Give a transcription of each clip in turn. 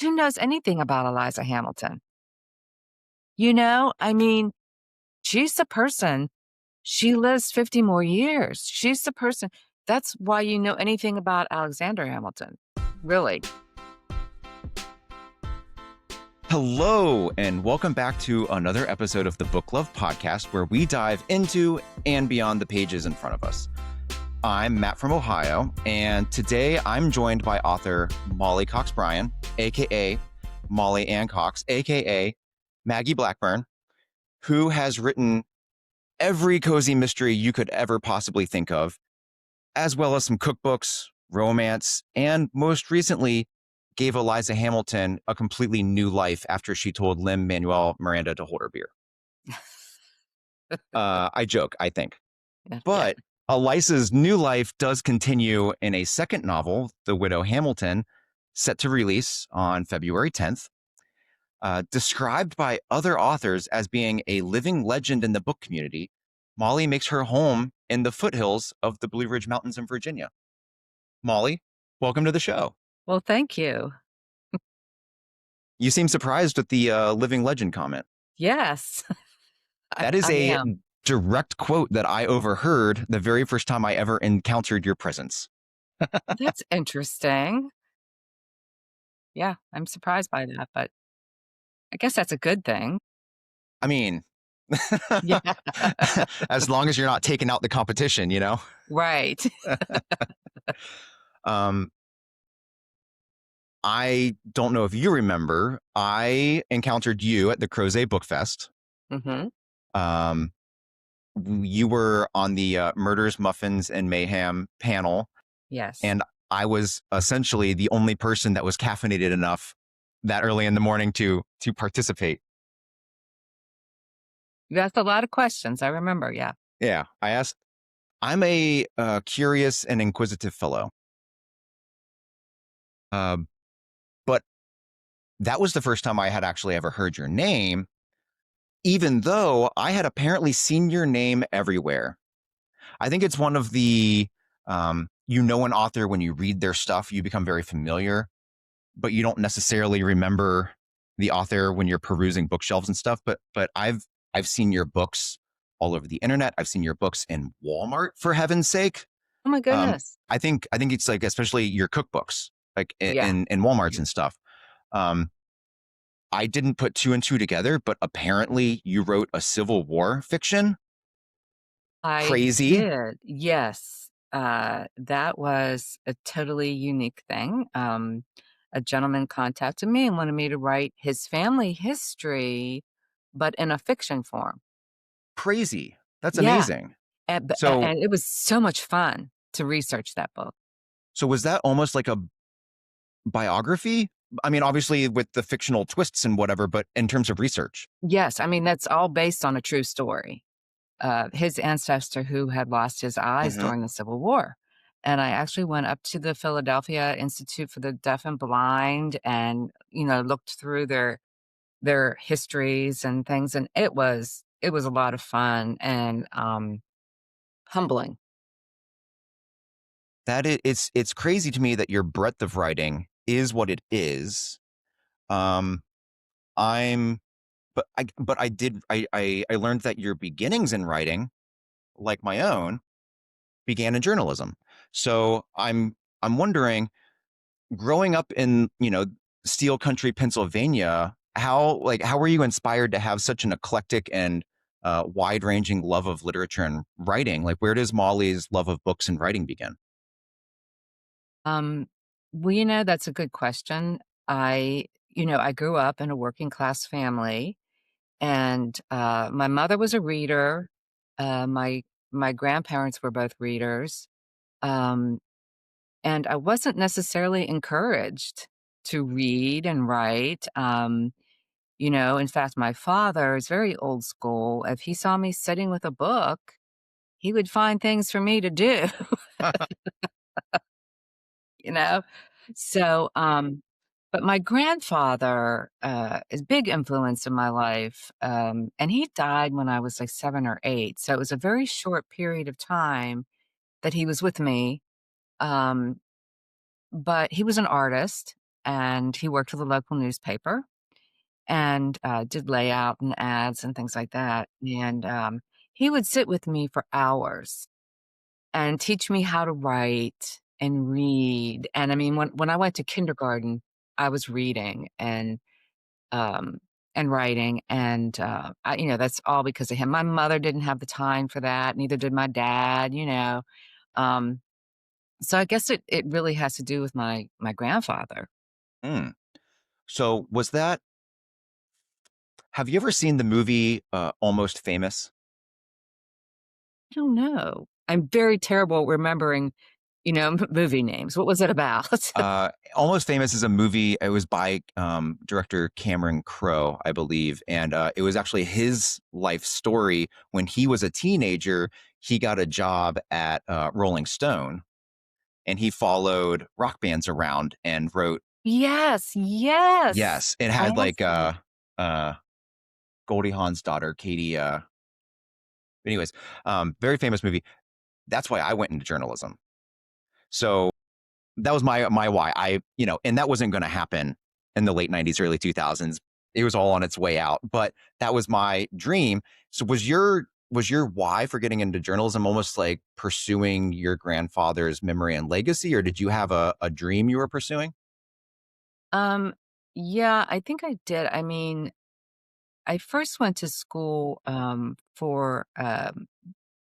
Who knows anything about Eliza Hamilton? You know, I mean, she's the person. She lives 50 more years. She's the person. That's why you know anything about Alexander Hamilton, really. Hello, and welcome back to another episode of the Book Love Podcast, where we dive into and beyond the pages in front of us. I'm Matt from Ohio, and today I'm joined by author Mollie Cox Bryan, aka Mollie Ann Cox, aka Maggie Blackburn, who has written every cozy mystery you could ever possibly think of, as well as some cookbooks, romance, and most recently gave Eliza Hamilton a completely new life after she told Lin-Manuel Miranda to hold her beer. I joke, I think. Yeah. But Eliza's new life does continue in a second novel, The Widow Hamilton, set to release on February 10th. Described by other authors as being a living legend in the book community, Mollie makes her home in the foothills of the Blue Ridge Mountains in Virginia. Mollie, welcome to the show. Well, thank you. You seem surprised with the living legend comment. Yes, That is I a am. direct quote that I overheard the very first time I ever encountered your presence. That's interesting. Yeah, I'm surprised by that, but I guess that's a good thing. I mean, Yeah. as long as you're not taking out the competition, you know? Right. Um, I don't know if you remember, I encountered you at the Crozet Book Fest. Hmm. Um, you were on the Murders, Muffins, and Mayhem panel, Yes. and I was essentially the only person that was caffeinated enough that early in the morning to participate. You asked a lot of questions. I remember. Yeah. Yeah, I asked. I'm a curious and inquisitive fellow, but that was the first time I had actually ever heard your name, even though I had apparently seen your name everywhere. I think it's one of the, you know, an author when you read their stuff, you become very familiar, but you don't necessarily remember the author when you're perusing bookshelves and stuff. But I've seen your books all over the internet. I've seen your books in Walmart, for heaven's sake. Oh my Um, goodness. I think it's like, especially your cookbooks, like Yeah. in Walmarts and stuff. Um, I didn't put two and two together, but apparently you wrote a Civil War fiction. I Crazy. did. Yes. That was a totally unique thing. A gentleman contacted me and wanted me to write his family history, but in a fiction form. Crazy. That's Yeah. amazing. And it was so much fun to research that book. So was that almost like a biography? I mean, obviously with the fictional twists and whatever, but in terms of research. Yes. I mean, that's all based on a true story. His ancestor who had lost his eyes Mm-hmm. during the Civil War. And I actually went up to the Philadelphia Institute for the Deaf and Blind and, looked through their histories and things. And it was a lot of fun and humbling. It's crazy to me that your breadth of writing is what it is. Um, I'm, but I did, I learned that your beginnings in writing, like my own, began in journalism. So I'm wondering, growing up in, steel country Pennsylvania, how were you inspired to have such an eclectic and wide ranging love of literature and writing? Like, where does Mollie's love of books and writing begin? Um, well, that's a good question. I grew up in a working class family and my mother was a reader. My grandparents were both readers. Um, And I wasn't necessarily encouraged to read and write. In fact, my father is very old school. If he saw me sitting with a book, he would find things for me to do, you know? So, but my grandfather is a big influence in my life. And he died when I was like 7 or 8. So it was a very short period of time that he was with me. Um, but he was an artist. and he worked with a local newspaper and, did layout and ads and things like that, and, he would sit with me for hours and teach me how to write and read, and I mean, when I went to kindergarten, I was reading um, and writing, and, that's all because of him. My mother didn't have the time for that, neither did my dad, um, so I guess it really has to do with my grandfather. Mm. So was that have you ever seen the movie Almost Famous? I don't know. I'm very terrible at remembering, movie names. What was it about? Almost Famous is a movie. It was by director Cameron Crowe, I believe, and it was actually his life story. When he was a teenager, he got a job at Rolling Stone, and he followed rock bands around and wrote. Yes, yes. Yes, it I had have like seen it. uh, Goldie Hawn's daughter, Katie. Anyways, very famous movie. That's why I went into journalism. So that was my why. And that wasn't going to happen in the late 90s, early 2000s. It was all on its way out, but that was my dream. So was your why for getting into journalism almost like pursuing your grandfather's memory and legacy, or did you have a dream you were pursuing? Um, yeah, I think I did. I mean, I first went to school, for,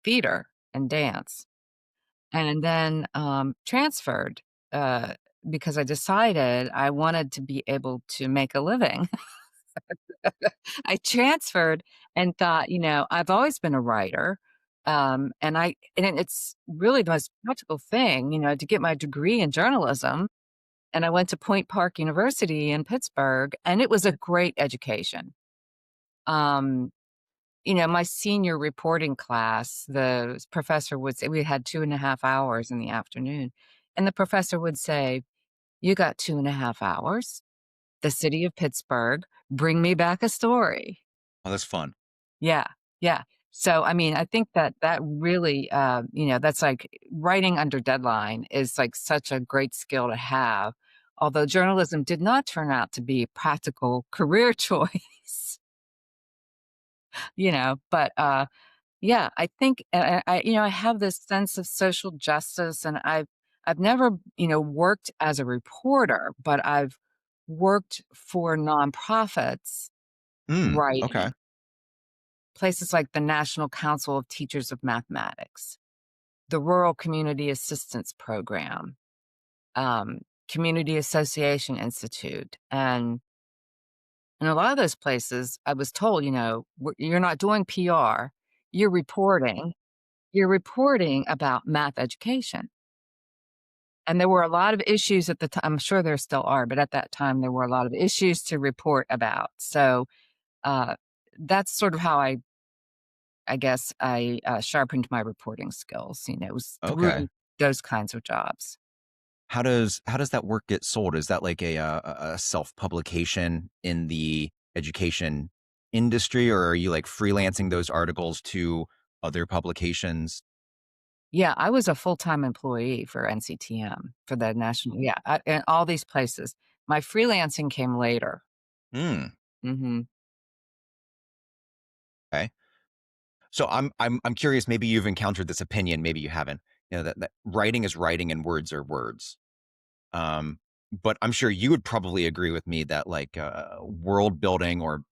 theater and dance, and then, transferred, uh, because I decided I wanted to be able to make a living. I transferred and thought, I've always been a writer, and it's really the most practical thing, to get my degree in journalism, and I went to Point Park University in Pittsburgh, and it was a great education. Um, my senior reporting class, the professor would say we had 2.5 hours in the afternoon, and the professor would say, "You got 2.5 hours? The city of Pittsburgh, bring me back a story." Oh, that's fun. Yeah, yeah. So, I mean, I think that really, that's like writing under deadline is like such a great skill to have. Although journalism did not turn out to be a practical career choice, but yeah, I think I have this sense of social justice, and I've never, worked as a reporter, but I've worked for nonprofits Okay. writing. Places like the National Council of Teachers of Mathematics, the Rural Community Assistance Program, um, Community Association Institute, and in a lot of those places, I was told, "You're not doing PR, you're reporting you're reporting about math education." And there were a lot of issues at the time. I'm sure there still are, but at that time, there were a lot of issues to report about. So, uh, that's sort of how I guess I, sharpened my reporting skills, it was Okay. through those kinds of jobs. How does that work get sold? Is that like a self publication in the education industry, or are you like freelancing those articles to other publications? Yeah, I was a full-time employee for NCTM, for the national yeah, and all these places. My freelancing came later. Hmm. Mhm. Okay. So I'm curious. Maybe you've encountered this opinion. Maybe you haven't. That writing is writing and words are words. Um, but I'm sure you would probably agree with me that like world building or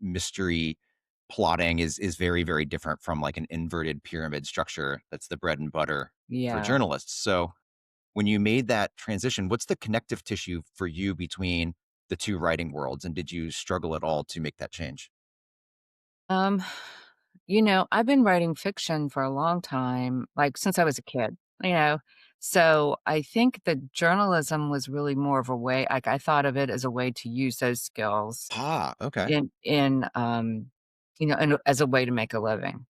mystery plotting is very very different from like an inverted pyramid structure. That's the bread and butter for Yeah. journalists. So when you made that transition, what's the connective tissue for you between the two writing worlds, and did you struggle at all to make that change? Um, I've been writing fiction for a long time, like, since I was a kid, you know? So, I think that journalism was really more of a way like, I thought of it as a way to use those skills Ah, okay. and as a way to make a living,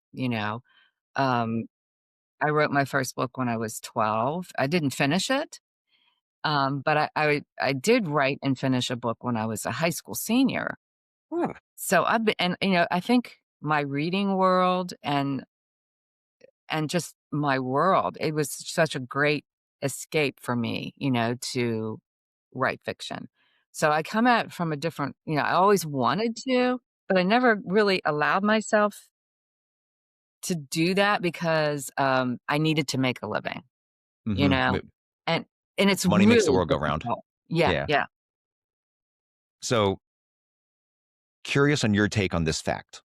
Um, I wrote my first book when I was 12. I didn't finish it, but I did write and finish a book when I was a high school senior. Hmm. So I've been and, I think my reading world and just my world, it was such a great escape for me, to write fiction. So I come at it from a different, I always wanted to, but I never really allowed myself to do that because, I needed to make a living, you know? Mhm. And it's Money makes the really world go round. difficult. Yeah, Yeah. yeah. So, curious on your take on this fact.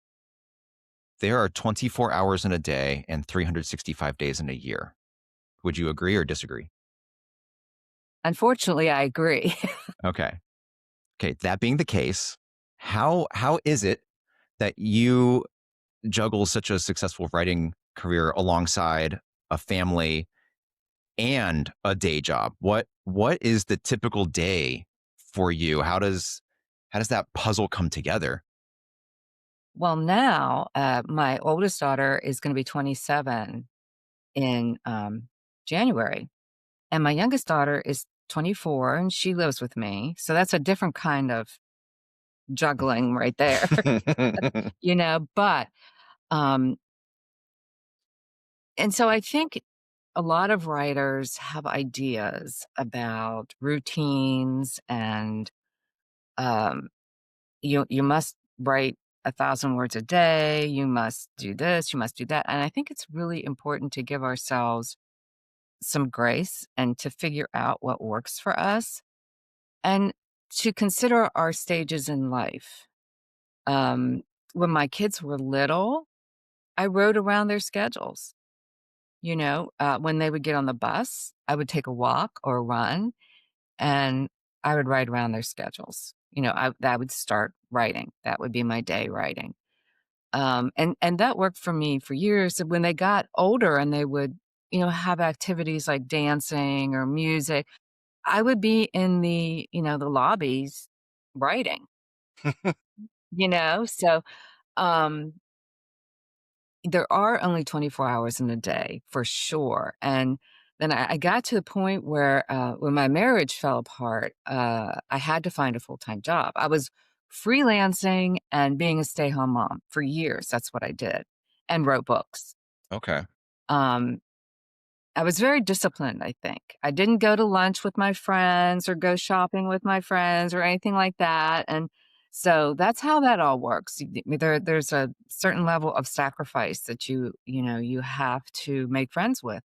There are 24 hours in a day and 365 days in a year. Would you agree or disagree? Unfortunately, I agree. Okay. Okay, that being the case, how is it that you juggle such a successful writing career alongside a family and a day job? What is the typical day for you? How does that puzzle come together? Well, now, my oldest daughter is gonna be 27 in, January, and my youngest daughter is 24, and she lives with me, so that's a different kind of juggling right there, but, um and so I think a lot of writers have ideas about routines and, um, you must write 1,000 words a day, you must do this, you must do that, and I think it's really important to give ourselves some grace and to figure out what works for us and to consider our stages in life. Um, when my kids were little, I wrote around their schedules. When they would get on the bus, I would take a walk or a run and I would write around their schedules. I would start writing. That would be my day writing. And that worked for me for years. And when they got older and they would, have activities like dancing or music, I would be in the lobbies writing, So, um, there are only 24 hours in a day for sure. And then I got to the point where, when my marriage fell apart, I had to find a full-time job. I was freelancing and being a stay-home mom for years. That's what I did, and wrote books. Okay. Um, I was very disciplined, I think. I didn't go to lunch with my friends or go shopping with my friends or anything like that, and so that's how that all works. There's a certain level of sacrifice that you have to make friends with,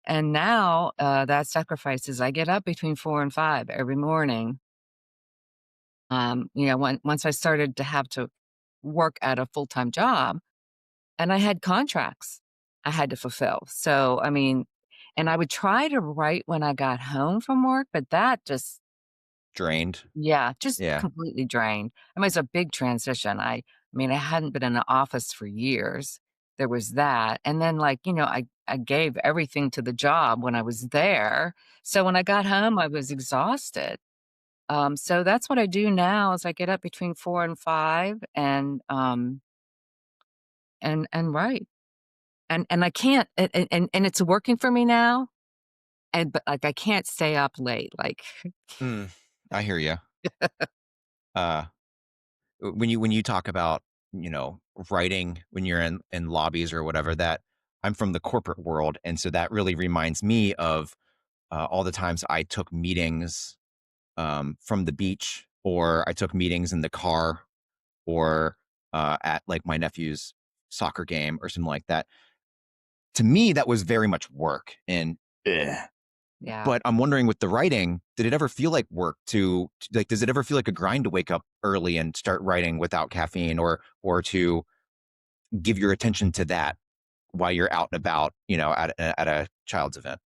and now, that sacrifice is I get up between 4 and 5 every morning. Once I started to have to work at a full-time job, and I had contracts I had to fulfill. So, I mean, and I would try to write when I got home from work, but that just Drained. yeah, just Yeah. completely drained. I mean, it's a big transition. I mean, I hadn't been in the office for years. There was that. And then, I gave everything to the job when I was there. So when I got home, I was exhausted. So that's what I do now is I get up between 4 and 5 and write. And I can't and it's working for me now, but, I can't stay up late, Mm, I hear you. Uh, when you talk about, you know, writing when you're in lobbies or whatever, that I'm from the corporate world, and so that really reminds me of all the times I took meetings from the beach, or I took meetings in the car, or at like my nephew's soccer game or something like that. To me, that was very much work, and ugh. Yeah. But I'm wondering with the writing, did it ever feel like work like, does it ever feel like a grind to wake up early and start writing without caffeine, or to give your attention to that while you're out and about, at a child's event?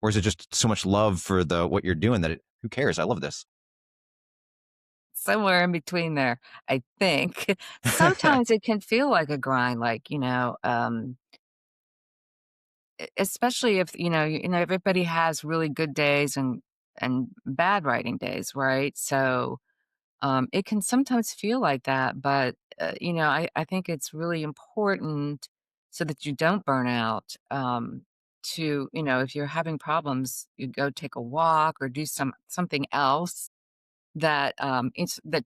Or is it just so much love for the what you're doing that who cares? I love this. Somewhere in between there, I think. Sometimes it can feel like a grind, especially if, everybody has really good days and bad writing days, right? So, it can sometimes feel like that, but, I think it's really important so that you don't burn out, if you're having problems, you go take a walk or do something else that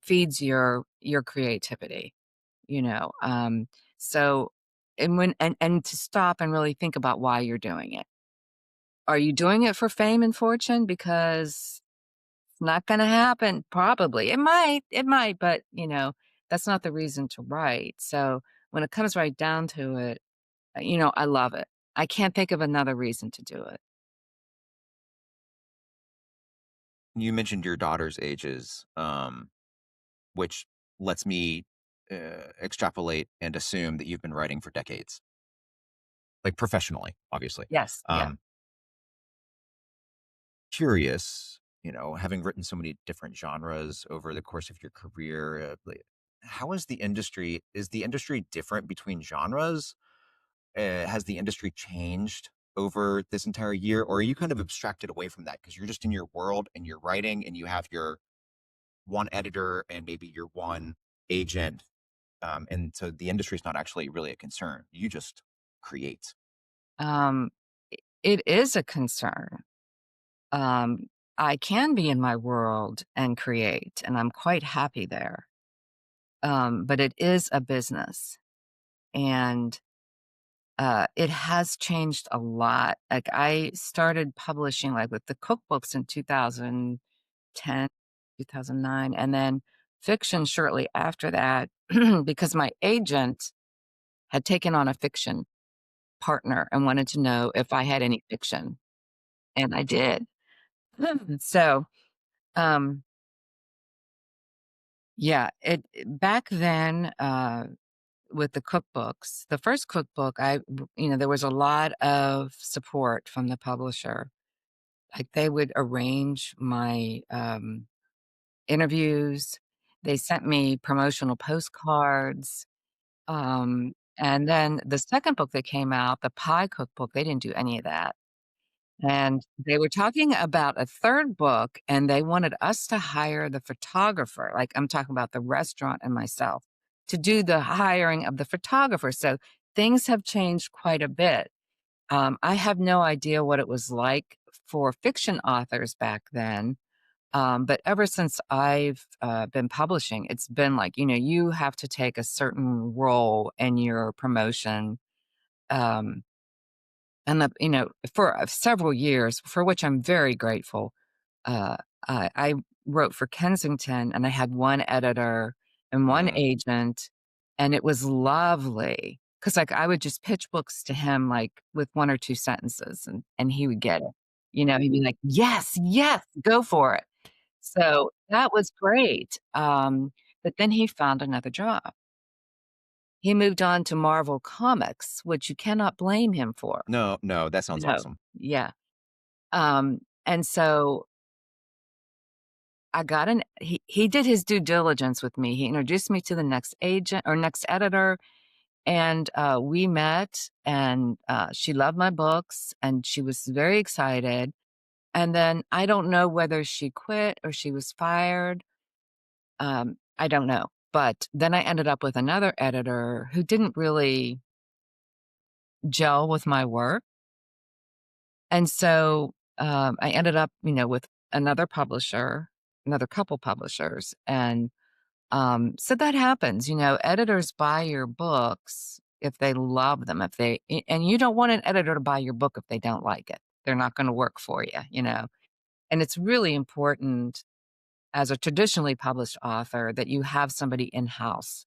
feeds your creativity, you know? So and to stop and really think about why you're doing it. Are you doing it for fame and fortune? Because It's not gonna happen, probably. It might, but, that's not the reason to write. So, when it comes right down to it, I love it. I can't think of another reason to do it. You mentioned your daughter's ages, which lets me extrapolate and assume that you've been writing for decades, like professionally, obviously. Yes, yeah. Um, Curious, having written so many different genres over the course of your career, how is the industry? Is the industry different between genres? Has the industry changed over this entire year, or are you kind of abstracted away from that because you're just in your world and you're writing and you have your one editor and maybe your one agent, and so the industry is not actually really a concern. You just create. Um, it is a concern. Um, I can be in my world and create, and I'm quite happy there. But it is a business, and, it has changed a lot. Like, I started publishing, like, with the cookbooks in 2010, 2009, and then fiction shortly after that because my agent had taken on a fiction partner and wanted to know if I had any fiction, and I did. So, um, yeah, back then, with the cookbooks, the first cookbook, there was a lot of support from the publisher. Like, they would arrange my, interviews. They sent me promotional postcards, and then the second book that came out, the pie cookbook, they didn't do any of that. And they were talking about a 3rd book, and they wanted us to hire the photographer, like, I'm talking about the restaurant and myself, to do the hiring of the photographer, so things have changed quite a bit. I have no idea what it was like for fiction authors back then, but ever since I've, been publishing, it's been like, you have to take a certain role in your promotion, um and for, several years, for which I'm very grateful, uh, I wrote for Kensington, and I had one editor and one Mm, agent, and it was lovely. Cause like, I would just pitch books to him, like, with 1 or 2 sentences, and he would get it. He'd be like, "Yes, yes, go for it." So, that was great, but then he found another job. He moved on to Marvel Comics, which you cannot blame him for. no, no, that sounds No. awesome. Yeah. And so I got an he did his due diligence with me. He introduced me to the next agent or next editor, and, we met, and, she loved my books, and she was very excited, and then I don't know whether she quit or she was fired, I don't know, but then I ended up with another editor who didn't really gel with my work, and so, I ended up, with another publisher, another couple publishers, and, so that happens, editors buy your books if they love them, if they and you don't want an editor to buy your book if they don't like it. They're not gonna work for you. And it's really important as a traditionally published author that you have somebody in-house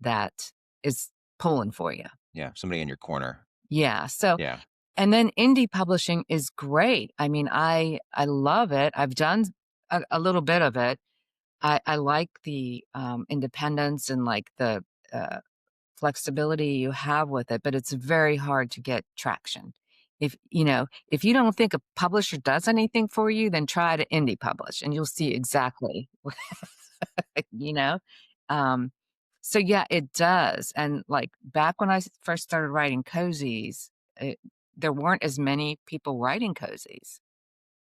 that is pulling for you. Yeah, somebody in your corner. Yeah, so Yeah. and then indie publishing is great. I mean, I love it. I've done a little bit of it. I like the, independence and, like, the, uh, flexibility you have with it, but it's very hard to get traction. If you don't think a publisher does anything for you, then try to indie publish, and you'll see exactly, you know? Um, so, yeah, it does, and, like, back when I first started writing cozies, there weren't as many people writing cozies.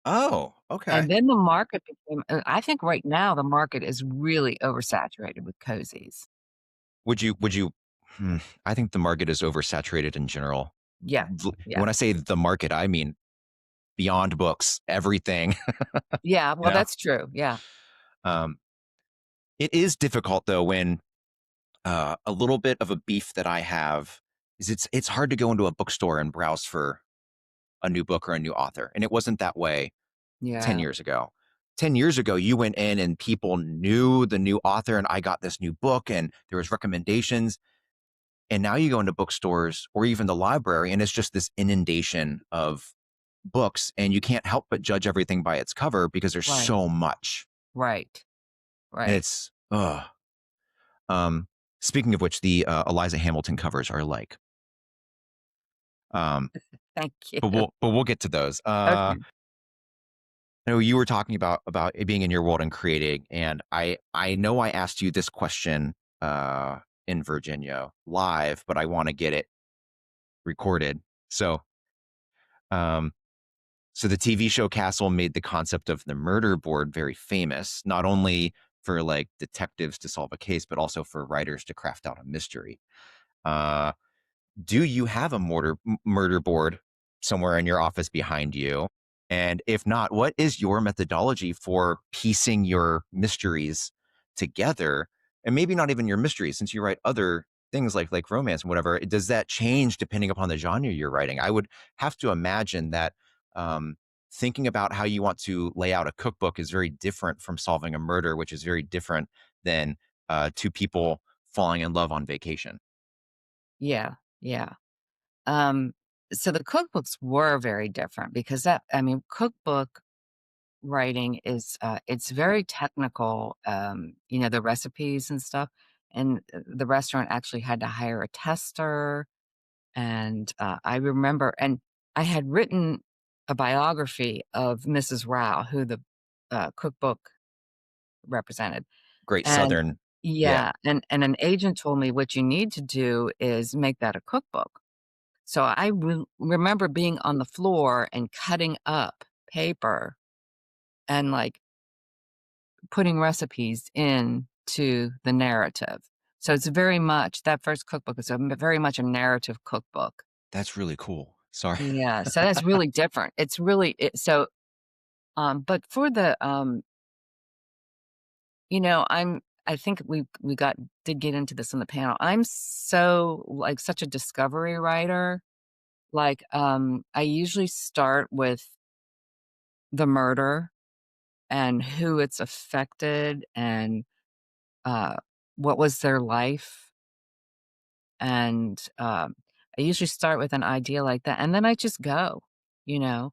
Oh, And okay. then the market became I think right now the market is really oversaturated with cozies. Would you I think the market is oversaturated in general. Yeah, And yeah. when I say the market, I mean beyond books, everything, Yeah, you well, know? that's true, yeah. Um, it is difficult though when a little bit of a beef that I have is it's hard to go into a bookstore and browse for a new book or a new author. And it wasn't that way 10 Yeah. years ago. 10 years ago, you went in and people knew the new author, and I got this new book, and there was recommendations. And now you go into bookstores or even the library, and it's just this inundation of books, and you can't help but judge everything by its cover because there's Right. so much. Right. And Right. it's, um, speaking of which, the Eliza Hamilton covers are like, um, Thank you. but we'll get to those. Okay. I know you were talking about it being in your world and creating, and I know I asked you this question uh, in Virginia live, but I want to get it recorded. So, um, so the TV show Castle made the concept of the murder board very famous, not only for like detectives to solve a case, but also for writers to craft out a mystery. Uh, do you have a murder board somewhere in your office behind you? And if not, what is your methodology for piecing your mysteries together? And maybe not even your mysteries, since you write other things like romance and whatever. Does that change depending upon the genre you're writing? I would have to imagine that um, thinking about how you want to lay out a cookbook is very different from solving a murder, which is very different than two people falling in love on vacation. Yeah. Yeah. Um, so the cookbooks were very different because that, I mean, cookbook writing is, it's very technical, the recipes and stuff. And the restaurant actually had to hire a tester. And I remember, and I had written a biography of Mrs. Rao, who the cookbook represented. Great And Southern, yeah. yeah, and an agent told me what you need to do is make that a cookbook. So I remember being on the floor and cutting up paper and, like, putting recipes into the narrative. So it's very much that first cookbook is very much a narrative cookbook. That's really cool. Sorry. Yeah, so that's really different. It's really so, but for the, I think we did get into this on the panel. I'm so, like, such a discovery writer. Like, I usually start with the murder and who it's affected and, uh, what was their life, and, I usually start with an idea like that, and then I just go, you know,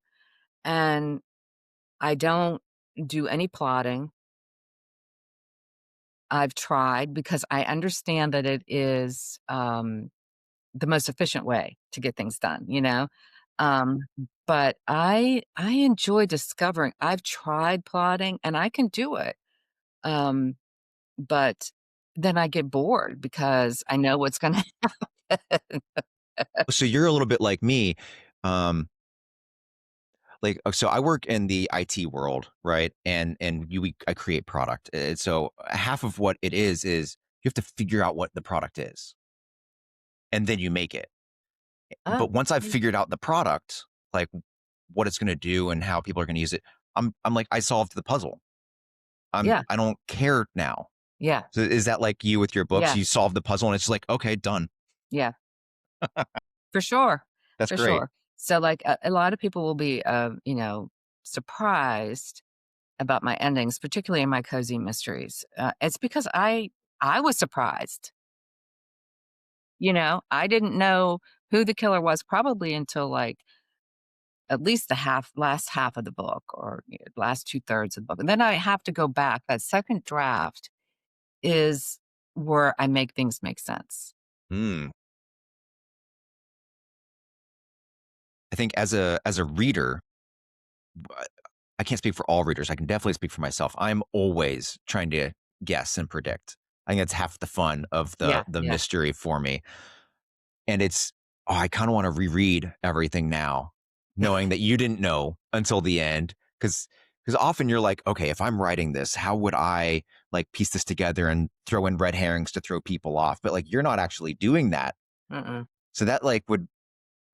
and I don't do any plotting. I've tried because I understand that it is, the most efficient way to get things done, you know? Um, but I enjoy discovering. I've tried plotting and I can do it. Um, but then I get bored because I know what's gonna happen. So you're a little bit like me. Um, so I work in the IT world, right? I create product. So half of what it is you have to figure out what the product is, and then you make it. Oh, But once I've mm, figured out the product, like what it's going to do and how people are going to use it, I'm like I solved the puzzle. yeah, I don't care now. yeah, So is that like you with your books? yeah, You solve the puzzle and it's like, okay, done. yeah, for sure, That's for great. sure. So, like, a lot of people will be, surprised about my endings, particularly in my cozy mysteries. It's because I was surprised. I didn't know who the killer was probably until, like, at least the last half of the book, or last 2/3 of the book. And then I have to go back. That second draft is where I make things make sense. Hmm. I think as a reader, I can't speak for all readers. I can definitely speak for myself. I'm always trying to guess and predict. I think that's half the fun of the Yeah, the yeah. mystery for me. And I kind of want to reread everything now, knowing that you didn't know until the end. Because often you're like, okay, if I'm writing this, how would I like piece this together and throw in red herrings to throw people off? But like you're not actually doing that. Mm-mm. So that like would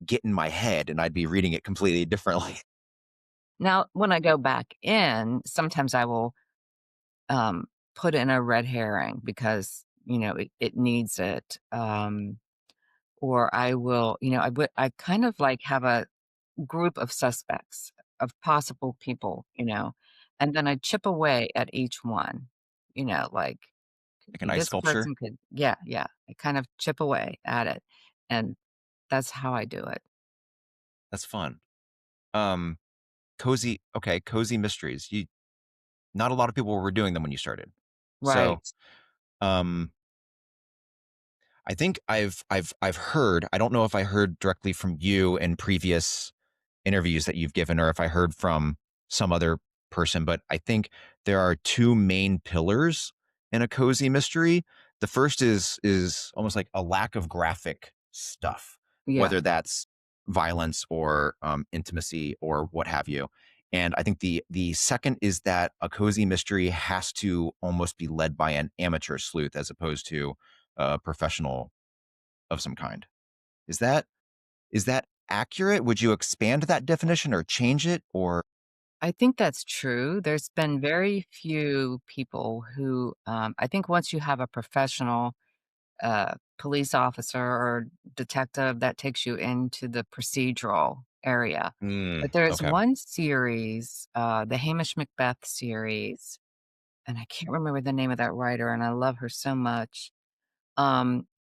get in my head and I'd be reading it completely differently. Now, when I go back in, sometimes I will, um, put in a red herring because, it needs it. Or I will, I kind of like have a group of suspects, of possible people, and then I chip away at each one, like Like an ice this sculpture? person could yeah, yeah. I kind of chip away at it, and that's how I do it. That's fun. Um, cozy mysteries. Not a lot of people were doing them when you started. So, Right. um, I think I've heard, I don't know if I heard directly from you in previous interviews that you've given or if I heard from some other person, but I think there are two main pillars in a cozy mystery. The first is almost like a lack of graphic stuff, Yeah. whether that's violence or intimacy or what have you. And I think the second is that a cozy mystery has to almost be led by an amateur sleuth as opposed to a professional of some kind. Is that is that accurate? Would you expand that definition or change it? Or I think that's true. There's been very few people who, I think once you have a professional police officer or detective that takes you into the procedural area. But there's Okay. one series, the Hamish Macbeth series, and I can't remember the name of that writer, and I love her so much.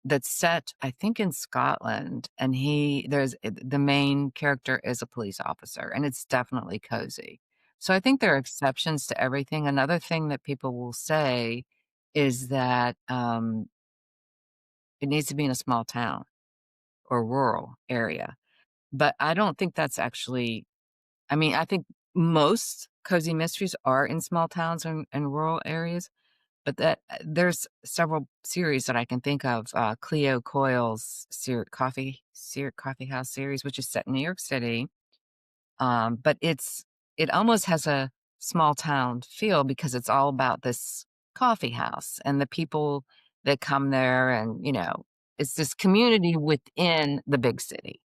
That's set, I think, in Scotland, and the main character is a police officer, and it's definitely cozy. So I think there are exceptions to everything. Another thing that people will say is that it needs to be in a small town or rural area, but I don't think that's actually. I mean, I think most cozy mysteries are in small towns and rural areas, but there's several series that I can think of, Cleo Coyle's coffee house series, which is set in New York City, but it almost has a small town feel because it's all about this coffee house and the people that come there and, it's this community within the big city.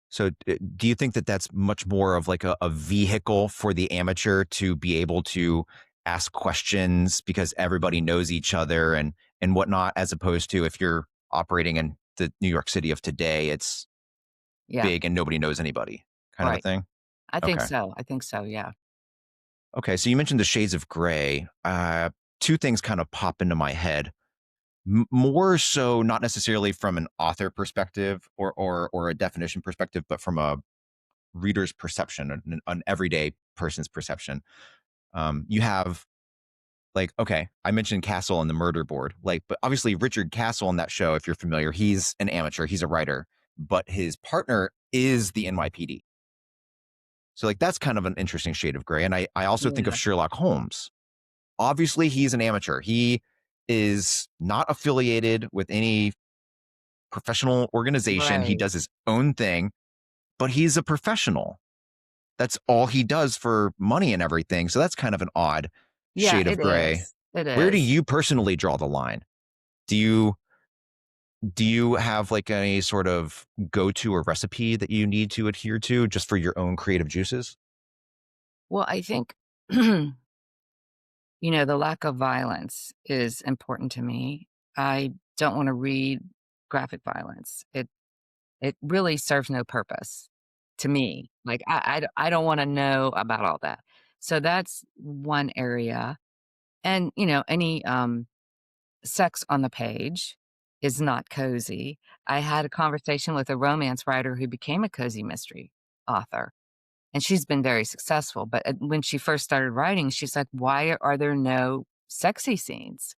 So, do you think that that's much more of like a vehicle for the amateur to be able to ask questions because everybody knows each other and whatnot, as opposed to if you're operating in the New York City of today, it's Yeah, big and nobody knows anybody, kind of a right. thing? Okay. I think so, yeah. Okay. So you mentioned the shades of gray. Two things kind of pop into my head. More so, not necessarily from an author perspective or a definition perspective, but from a reader's perception, an everyday person's perception. You have like, okay, I mentioned Castle and the Murder Board, like, but obviously Richard Castle in that show, if you're familiar, he's an amateur, he's a writer, but his partner is the NYPD. So like that's kind of an interesting shade of gray. And I also think of Yeah, Sherlock Holmes. Obviously, he's an amateur. He is not affiliated with any professional organization. He right. does his own thing, but he's a professional. That's all he does for money and everything. So that's kind of an odd Yeah, shade of it gray. is. It Where do is. you personally draw the line? Do you do you have like any sort of go-to or recipe that you need to adhere to just for your own creative juices? Well, I think, the lack of violence is important to me. I don't wanna read graphic violence. It really serves no purpose to me. Like, I don't wanna know about all that. So that's one area. And, any, sex on the page is not cozy. I had a conversation with a romance writer who became a cozy mystery author, and she's been very successful, but, when she first started writing, she's like, "Why are there no sexy scenes?"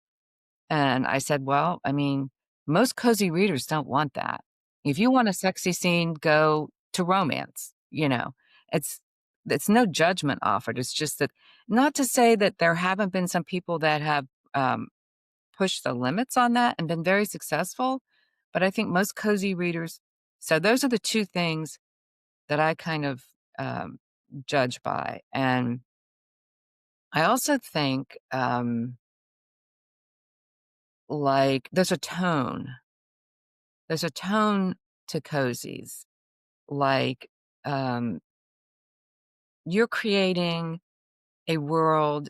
And I said, "Well, I mean, most cozy readers don't want that. If you want a sexy scene, go to romance," you know? It's it's no judgment offered, it's just that not to say that there haven't been some people that have, pushed the limits on that and been very successful, but I think most cozy readers. So those are the 2 things that I kind of, um, judge by, and I also think, like, there's a tone to cozies, like, um, you're creating a world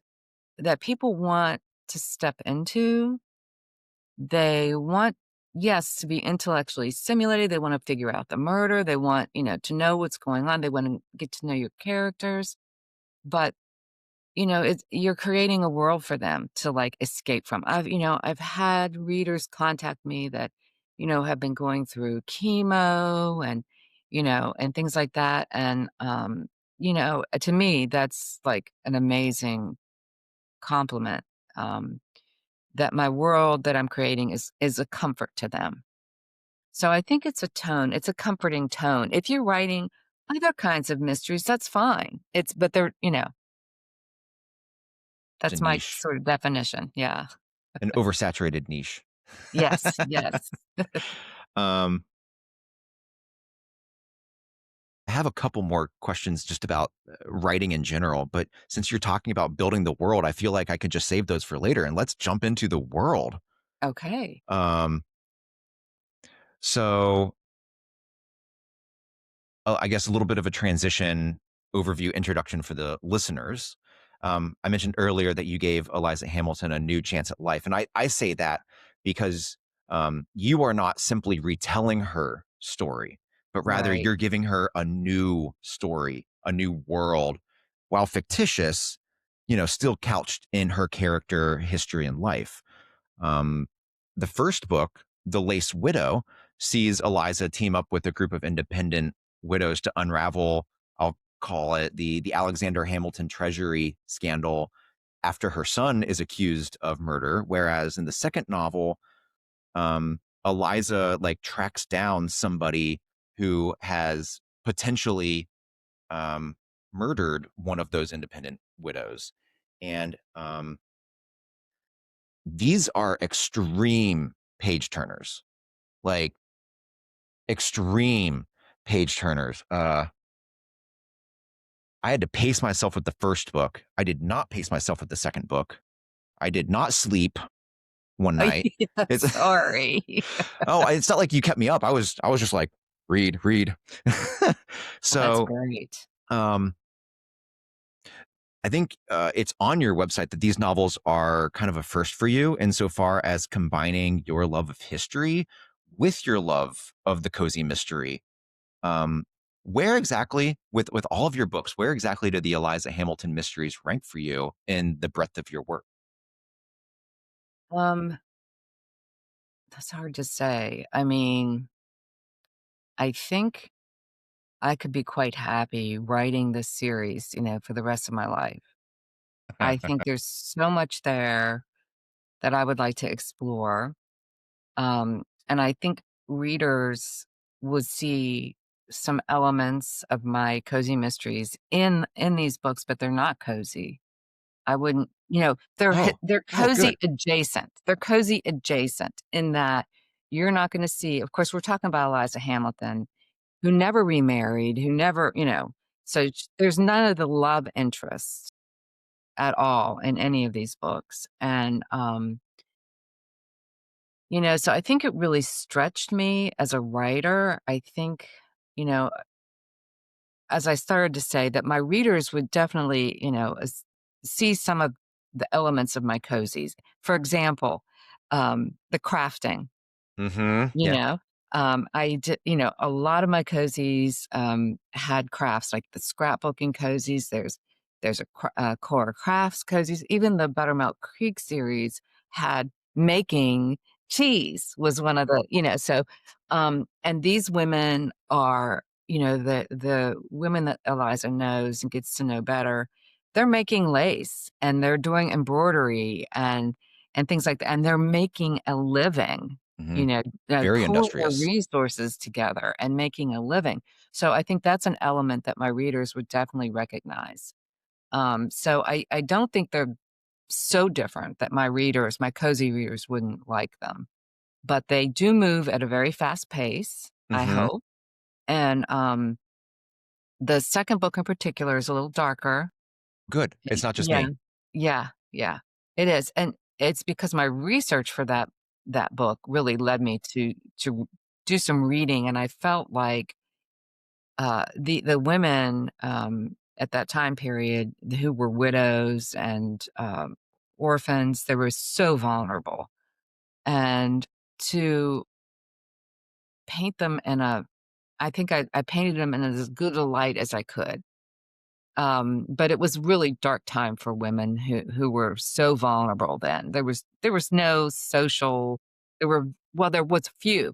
that people want to step into. They want, yes, to be intellectually stimulated, they wanna figure out the murder, they want, to know what's going on, they wanna get to know your characters, but you're creating a world for them to, like, escape from. I've had readers contact me that, have been going through chemo and things like that, and, to me, that's, like, an amazing compliment, um, that my world that I'm creating is a comfort to them. So I think it's a comforting tone. If you're writing other kinds of mysteries, that's fine. But they're, It's a that's my niche, sort of definition. Yeah. an oversaturated niche. Yes, yes. um, I have a couple more questions just about writing in general, but since you're talking about building the world, I feel like I could just save those for later and let's jump into the world. Okay. Um, so I guess a little bit of a transition overview introduction for the listeners. I mentioned earlier that you gave Eliza Hamilton a new chance at life. And I say that because you are not simply retelling her story, but rather Right. you're giving her a new story, a new world, while fictitious, still couched in her character, history, and life. Um, the first book, The Lace Widow, sees Eliza team up with a group of independent widows to unravel, I'll call it the Alexander Hamilton treasury scandal after her son is accused of murder. Whereas in the second novel, Eliza like tracks down somebody who has potentially um, murdered one of those independent widows. And these are extreme page turners, like extreme page turners. I had to pace myself with the first book. I did not pace myself with the second book. I did not sleep one Oh, night. yeah, It's sorry. oh, it's not like you kept me up. I was just like read. Well, that's So great. um, I think it's on your website that these novels are kind of a first for you insofar as combining your love of history with your love of the cozy mystery. Um, where exactly, with all of your books, where exactly do the Eliza Hamilton mysteries rank for you in the breadth of your work? Um, that's hard to say. I mean, I think I could be quite happy writing this series, for the rest of my life. I think there's so much there that I would like to explore. And I think readers would see some elements of my cozy mysteries in these books, but they're not cozy. I wouldn't, Oh, they're oh, cozy good. adjacent. They're cozy adjacent in that you're not going to see. Of course, we're talking about Eliza Hamilton, who never remarried, who never, so there's none of the love interest at all in any of these books, and so I think it really stretched me as a writer. I think, you know, as I started to say, that my readers would definitely, see some of the elements of my cozies. For example, the crafting. Mm-hmm. You Yeah. know, I did a lot of my cozies, had crafts, like the scrapbooking cozies, there's a core crafts cozies, even the Buttermilk Creek series had making cheese was one of and these women are, the women that Eliza knows and gets to know better, they're making lace, and they're doing embroidery and things like that, and they're making a living, Mm-hmm. you know, Very pooling their industrious. resources together and making a living. So I think that's an element that my readers would definitely recognize. So I don't think they're so different that my cozy readers wouldn't like them, but they do move at a very fast pace, I Mm-hmm. hope. And the second book in particular is a little darker. Good. It's not just Yeah. me. Yeah, yeah. It is, and it's because my research for that book really led me to do some reading, and I felt like, the women, at that time period who were widows and, orphans, they were so vulnerable, and to paint them in a I think I painted them in as good a light as I could. But it was really dark time for women who were so vulnerable then. There was no social there were well, there was a few,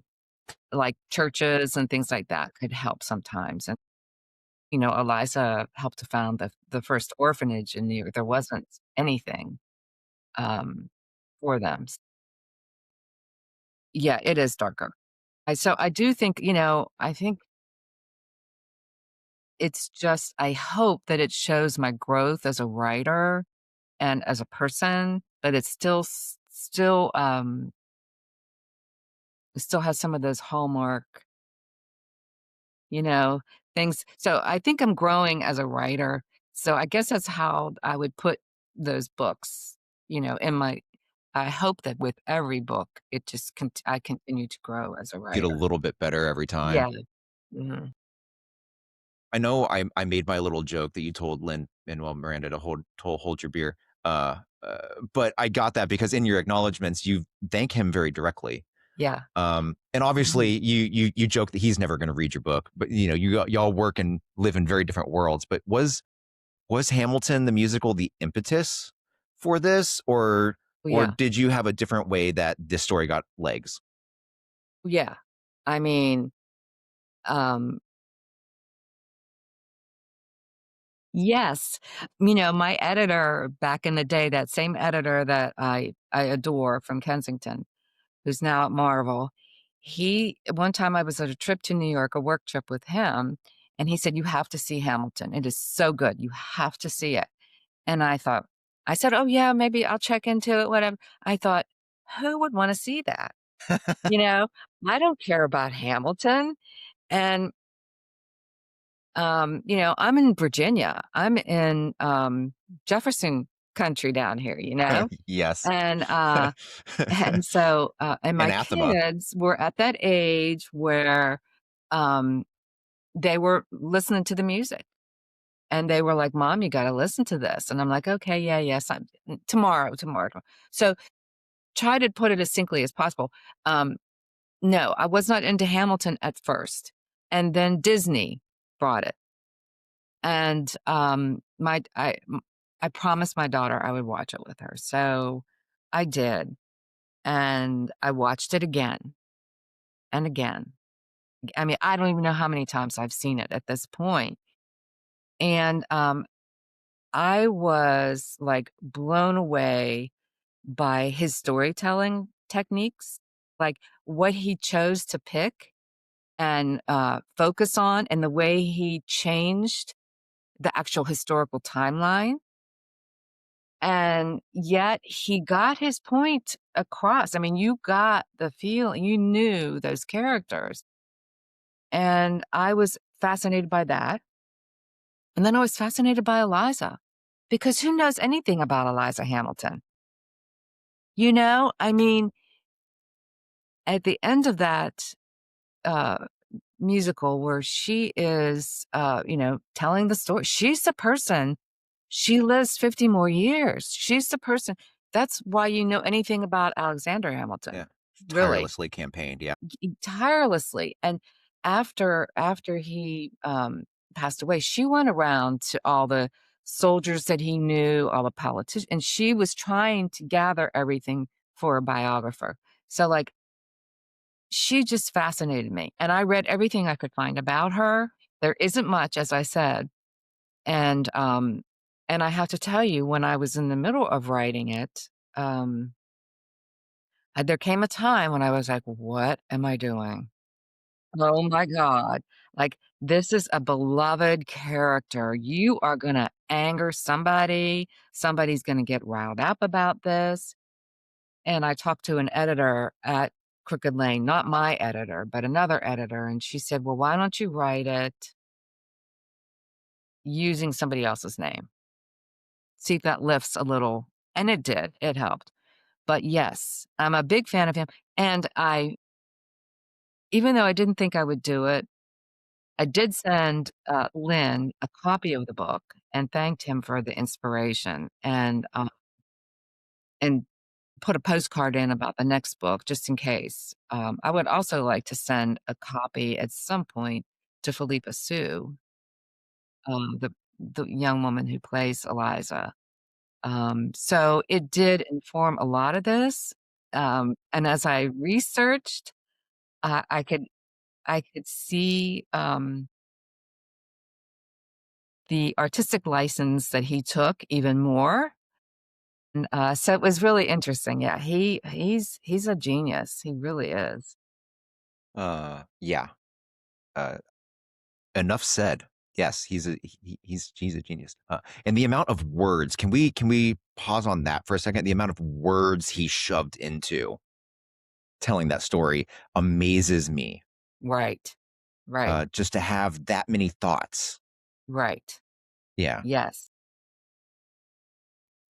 like churches and things like that could help sometimes, and, Eliza helped to found the first orphanage in New York. There wasn't anything, um, for them. Yeah, it is darker. I do think, I think it's just I hope that it shows my growth as a writer and as a person, but it still has some of those hallmark, you know, things. So I think I'm growing as a writer. So I guess that's how I would put those books, in my I hope that with every book, it just I continue to grow as a Get a writer. little bit better every time. Yeah. Mhm. I know I made my little joke that you told Lynn Manuel Miranda to hold your beer. But I got that because in your acknowledgments, you thank him very directly. Yeah. And obviously Mhm. you joke that he's never going to read your book, but y'all work and live in very different worlds. But was Hamilton the musical the impetus for this, or Yeah. did you have a different way that this story got legs? Yeah. I mean, um, yes. My editor back in the day, that same editor that I adore from Kensington, who's now at Marvel, he one time I was at a trip to New York, a work trip with him, and he said, "You have to see Hamilton. It is so good. You have to see it." And I said, "Oh, yeah, maybe I'll check into it, whatever." I thought, "Who would wanna see that?" You know? I don't care about Hamilton, and I'm in Virginia. I'm in, Jefferson country down here, Yes. And, and so, and my Anathema. kids were at that age where, um, they were listening to the music, and they were like, "Mom, you gotta listen to this." And I'm like, "Okay, yeah, yes, tomorrow." So, try to put it as simply as possible. Um, no, I was not into Hamilton at first, and then Disney brought it. And, I promised my daughter I would watch it with her, so I did, and I watched it again and again. I mean, I don't even know how many times I've seen it at this point, and, I was, like, blown away by his storytelling techniques, like, what he chose to pick and, focus on, and the way he changed the actual historical timeline. And yet he got his point across. I mean, you got the feeling, you knew those characters. And I was fascinated by that. And then I was fascinated by Eliza because who knows anything about Eliza Hamilton? I mean, at the end of that uh, musical where she is, telling the story, she's the person, she lives 50 more years. She's the person. That's why you know anything about Alexander Yeah. Hamilton, really, Tirelessly campaigned. Yeah. tirelessly. And after he passed away, she went around to all the soldiers that he knew, all the politicians, and she was trying to gather everything for a biographer. So, like, she just fascinated me, and I read everything I could find about her. There isn't much, as I said, and, um, and I have to tell you, when I was in the middle of writing it, there came a time when I was like, "What am I doing? Oh my god. Like, this is a beloved character. You are gonna anger somebody. Somebody's gonna get riled up about this." And I talked to an editor at Crooked Lane, not my editor, but another editor, and she said, "Well, why don't you write it using somebody else's name? See if that lifts a little." And it did, it helped. But yes, I'm a big fan of him, and even though I didn't think I would do it, I did send, Lynn a copy of the book and thanked him for the inspiration and put a postcard in about the next book just in case. I would also like to send a copy at some point to Philippa Sue, the young woman who plays Eliza. So it did inform a lot of this, and as I researched, I could see, the artistic license that he took even more, and, so it was really interesting. Yeah, he's a genius. He really is. Yeah. Uh, enough said. Yes, he's a genius. And the amount of words, can we pause on that for a second? The amount of words he shoved into telling that story amazes me. Right. Right. Just to have that many thoughts. Right. Yeah. Yes.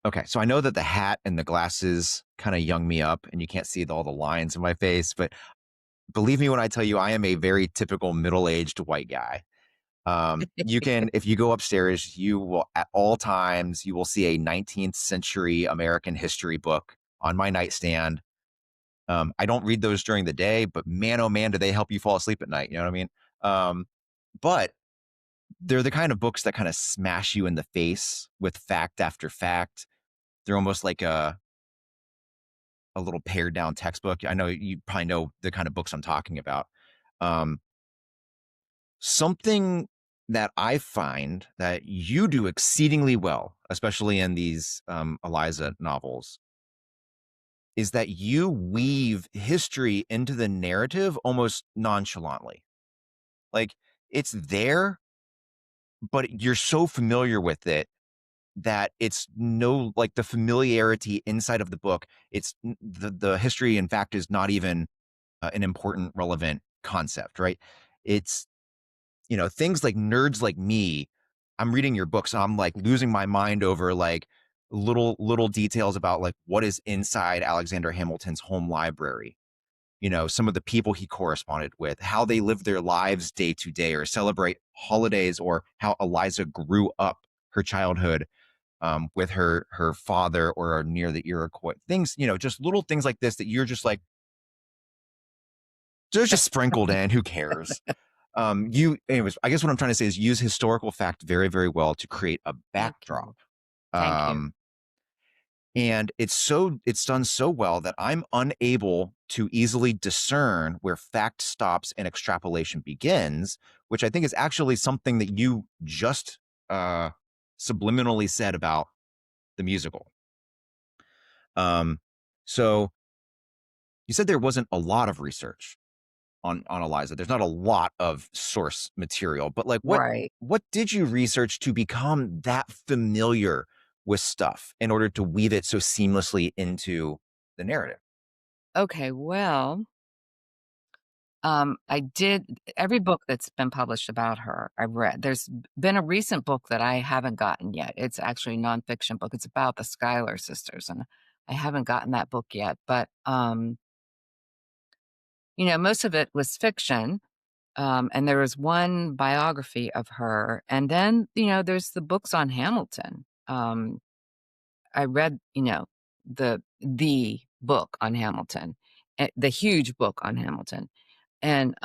Okay. So I know that the hat and the glasses kind of young me up, and you can't see all the lines in my face, but believe me when I tell you, I am a very typical middle-aged white guy. You can, if you go upstairs, you will at all times, you will see a 19th century American history book on my nightstand. I don't read those during the day, but man, oh man, do they help you fall asleep at night? You know what I mean? But they're the kind of books that kind of smash you in the face with fact after fact. They're almost like a little pared down textbook. I know you probably know the kind of books I'm talking about. Um, Something that I find that you do exceedingly well, especially in these Eliza novels, is that you weave history into the narrative almost nonchalantly. Like it's there, but you're so familiar with it that it's no like the familiarity inside of the book. The history, in fact, is not even an important, relevant concept, right? It's things like nerds like me, I'm reading your books, so I'm like losing my mind over like little details about like what is inside Alexander Hamilton's home library. Some of the people he corresponded with, how they live their lives day to day or celebrate holidays, or how Eliza grew up her childhood with her father or near the Iroquois. Things, just little things like this that you're just like, they're just sprinkled in. Who cares? Anyways, I guess what I'm trying to say is use historical fact very, very well to create a Thank backdrop. you. Thank you. Um, and it's done so well that I'm unable to easily discern where fact stops and extrapolation begins, which I think is actually something that you just uh, subliminally said about the musical. Um, so you said there wasn't a lot of research on Eliza. There's not a lot of source material, but like Right. what did you research to become that familiar with stuff in order to weave it so seamlessly into the narrative? Okay, well, I did every book that's been published about her, I've read. There's been a recent book that I haven't gotten yet. It's actually a nonfiction book. It's about the Schuyler sisters, and I haven't gotten that book yet. But most of it was fiction. And there was one biography of her, and then, there's the books on Hamilton. I read, the book on Hamilton, the huge book on Hamilton. And,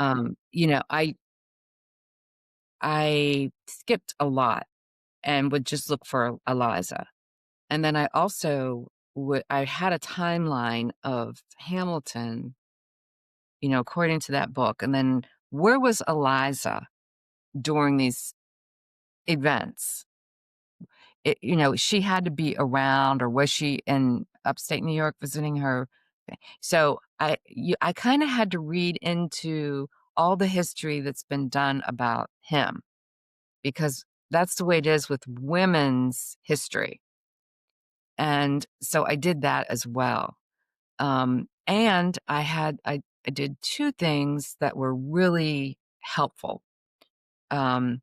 I skipped a lot and would just look for Eliza. And then I also I had a timeline of Hamilton, according to that book. And then where was Eliza during these events? She had to be around, or was she in upstate New York visiting her? So I kind of had to read into all the history that's been done about him, because that's the way it is with women's history. And so I did that as well. And I did two things that were really helpful. Um,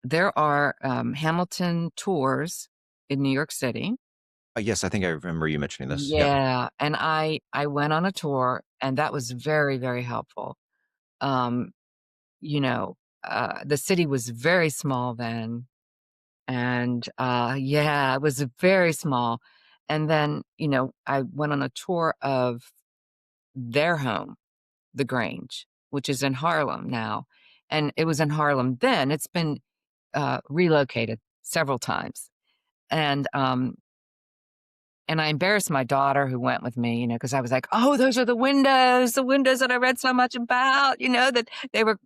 there are Hamilton tours in New York City. Yes, I think I remember you mentioning this. Yep. Yeah, and I went on a tour, and that was very, very helpful. Um, you know, the city was very small then, and, yeah, it was very small, and then, I went on a tour of their home, The Grange, which is in Harlem now, and it was in Harlem then. relocated several times, and um, and I embarrassed my daughter who went with me, because I was like, "Oh, those are the windows that I read so much about, that they would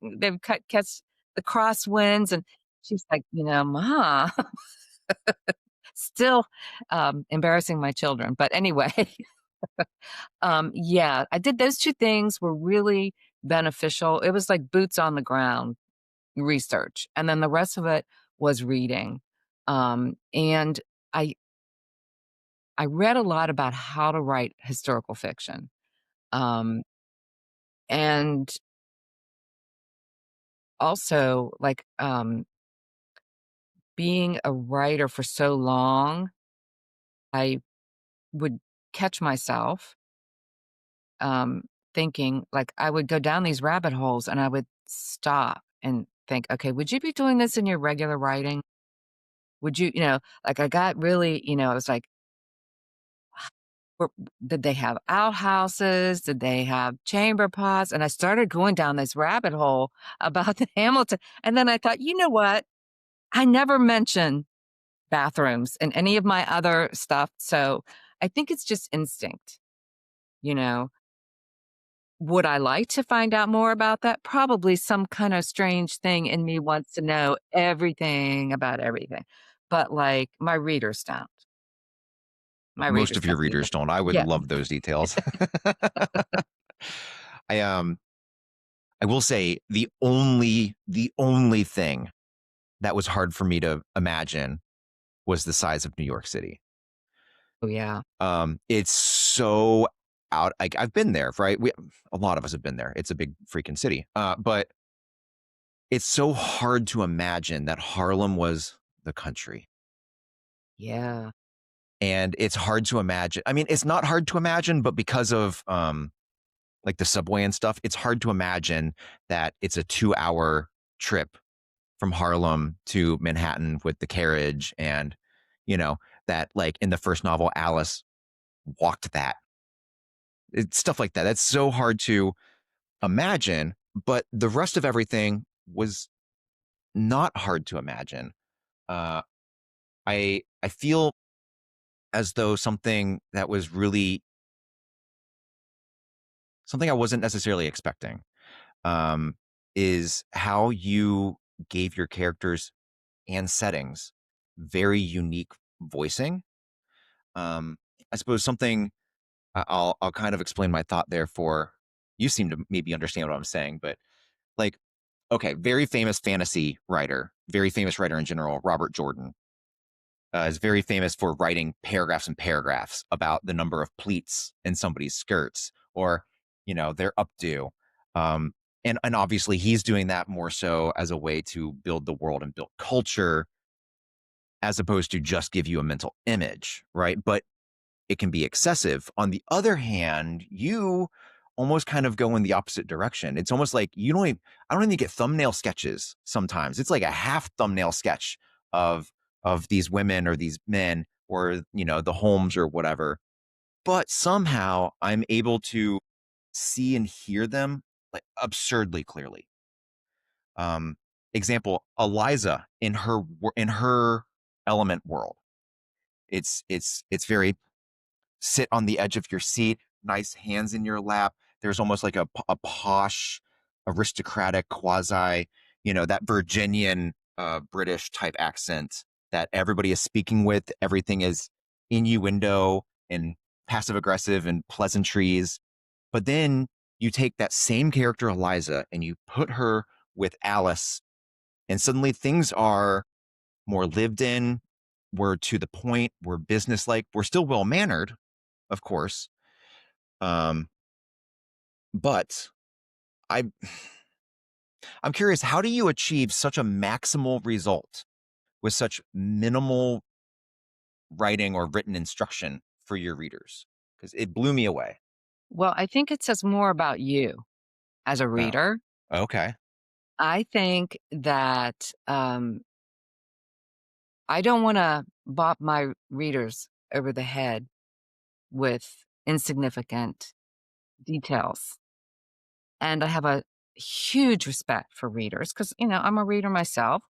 catch the crosswinds." And she's like, "Ma," still embarrassing my children. But anyway, yeah, I did those two things were really beneficial. It was like boots on the ground research, and then the rest of it was reading. And I I read a lot about how to write historical fiction. Um, and also, like, being a writer for so long, I would catch myself, thinking, like, I would go down these rabbit holes and I would stop and think, "Okay, would you be doing this in your regular writing? Would you," like, I got really, I was like, were did they have outhouses? Did they have chamber pots? And I started going down this rabbit hole about the Hamilton, and then I thought, "You know what? I never mention bathrooms in any of my other stuff, so I think it's just instinct." You know? Would I like to find out more about that? Probably some kinda strange thing in me wants to know everything about everything, but, like, my readers don't. My Most readers of your don't need readers that. don't. I would Yeah. love those details. I I will say the only thing that was hard for me to imagine was the size of New York City. Oh, yeah. It's so out. Like I've been there, right? A lot of us have been there. It's a big freaking city. But it's so hard to imagine that Harlem was the country. Yeah. And it's hard to imagine. I mean, it's not hard to imagine, but because of like the subway and stuff, it's hard to imagine that it's a 2 hour trip from Harlem to Manhattan with the carriage and, that like in the first novel, Alice walked that. It's stuff like that. That's so hard to imagine, but the rest of everything was not hard to imagine. Uh, I feel as though something I wasn't necessarily expecting um, is how you gave your characters and settings very unique voicing. Um, I suppose something I'll kind of explain my thought there for you seem to maybe understand what I'm saying, but like, okay, very famous fantasy writer, very famous writer in general, Robert Jordan, is very famous for writing paragraphs and paragraphs about the number of pleats in somebody's skirts or, their updo. Um, and obviously he's doing that more so as a way to build the world and build culture as opposed to just give you a mental image, right? But it can be excessive. On the other hand, you almost kind of go in the opposite direction. It's almost like I don't even get thumbnail sketches sometimes. It's like a half thumbnail sketch of these women or these men or the homes or whatever. But somehow I'm able to see and hear them like absurdly clearly. Um example, Eliza in her element world. It's very sit on the edge of your seat, nice hands in your lap. There's almost like a posh, aristocratic quasi, that Virginian British type accent that everybody is speaking with. Everything is innuendo and passive aggressive and pleasantries. But then you take that same character, Eliza, and you put her with Alice, and suddenly things are more lived in. We're to the point. We're businesslike. We're still well mannered, of course. Um, but I I'm curious, how do you achieve such a maximal result with such minimal writing or written instruction for your readers? Because it blew me away. Well, I think it says more about you as a Oh, reader. okay. I think that, I don't wanna bop my readers over the head with insignificant details, and I have a huge respect for readers because I'm a reader myself,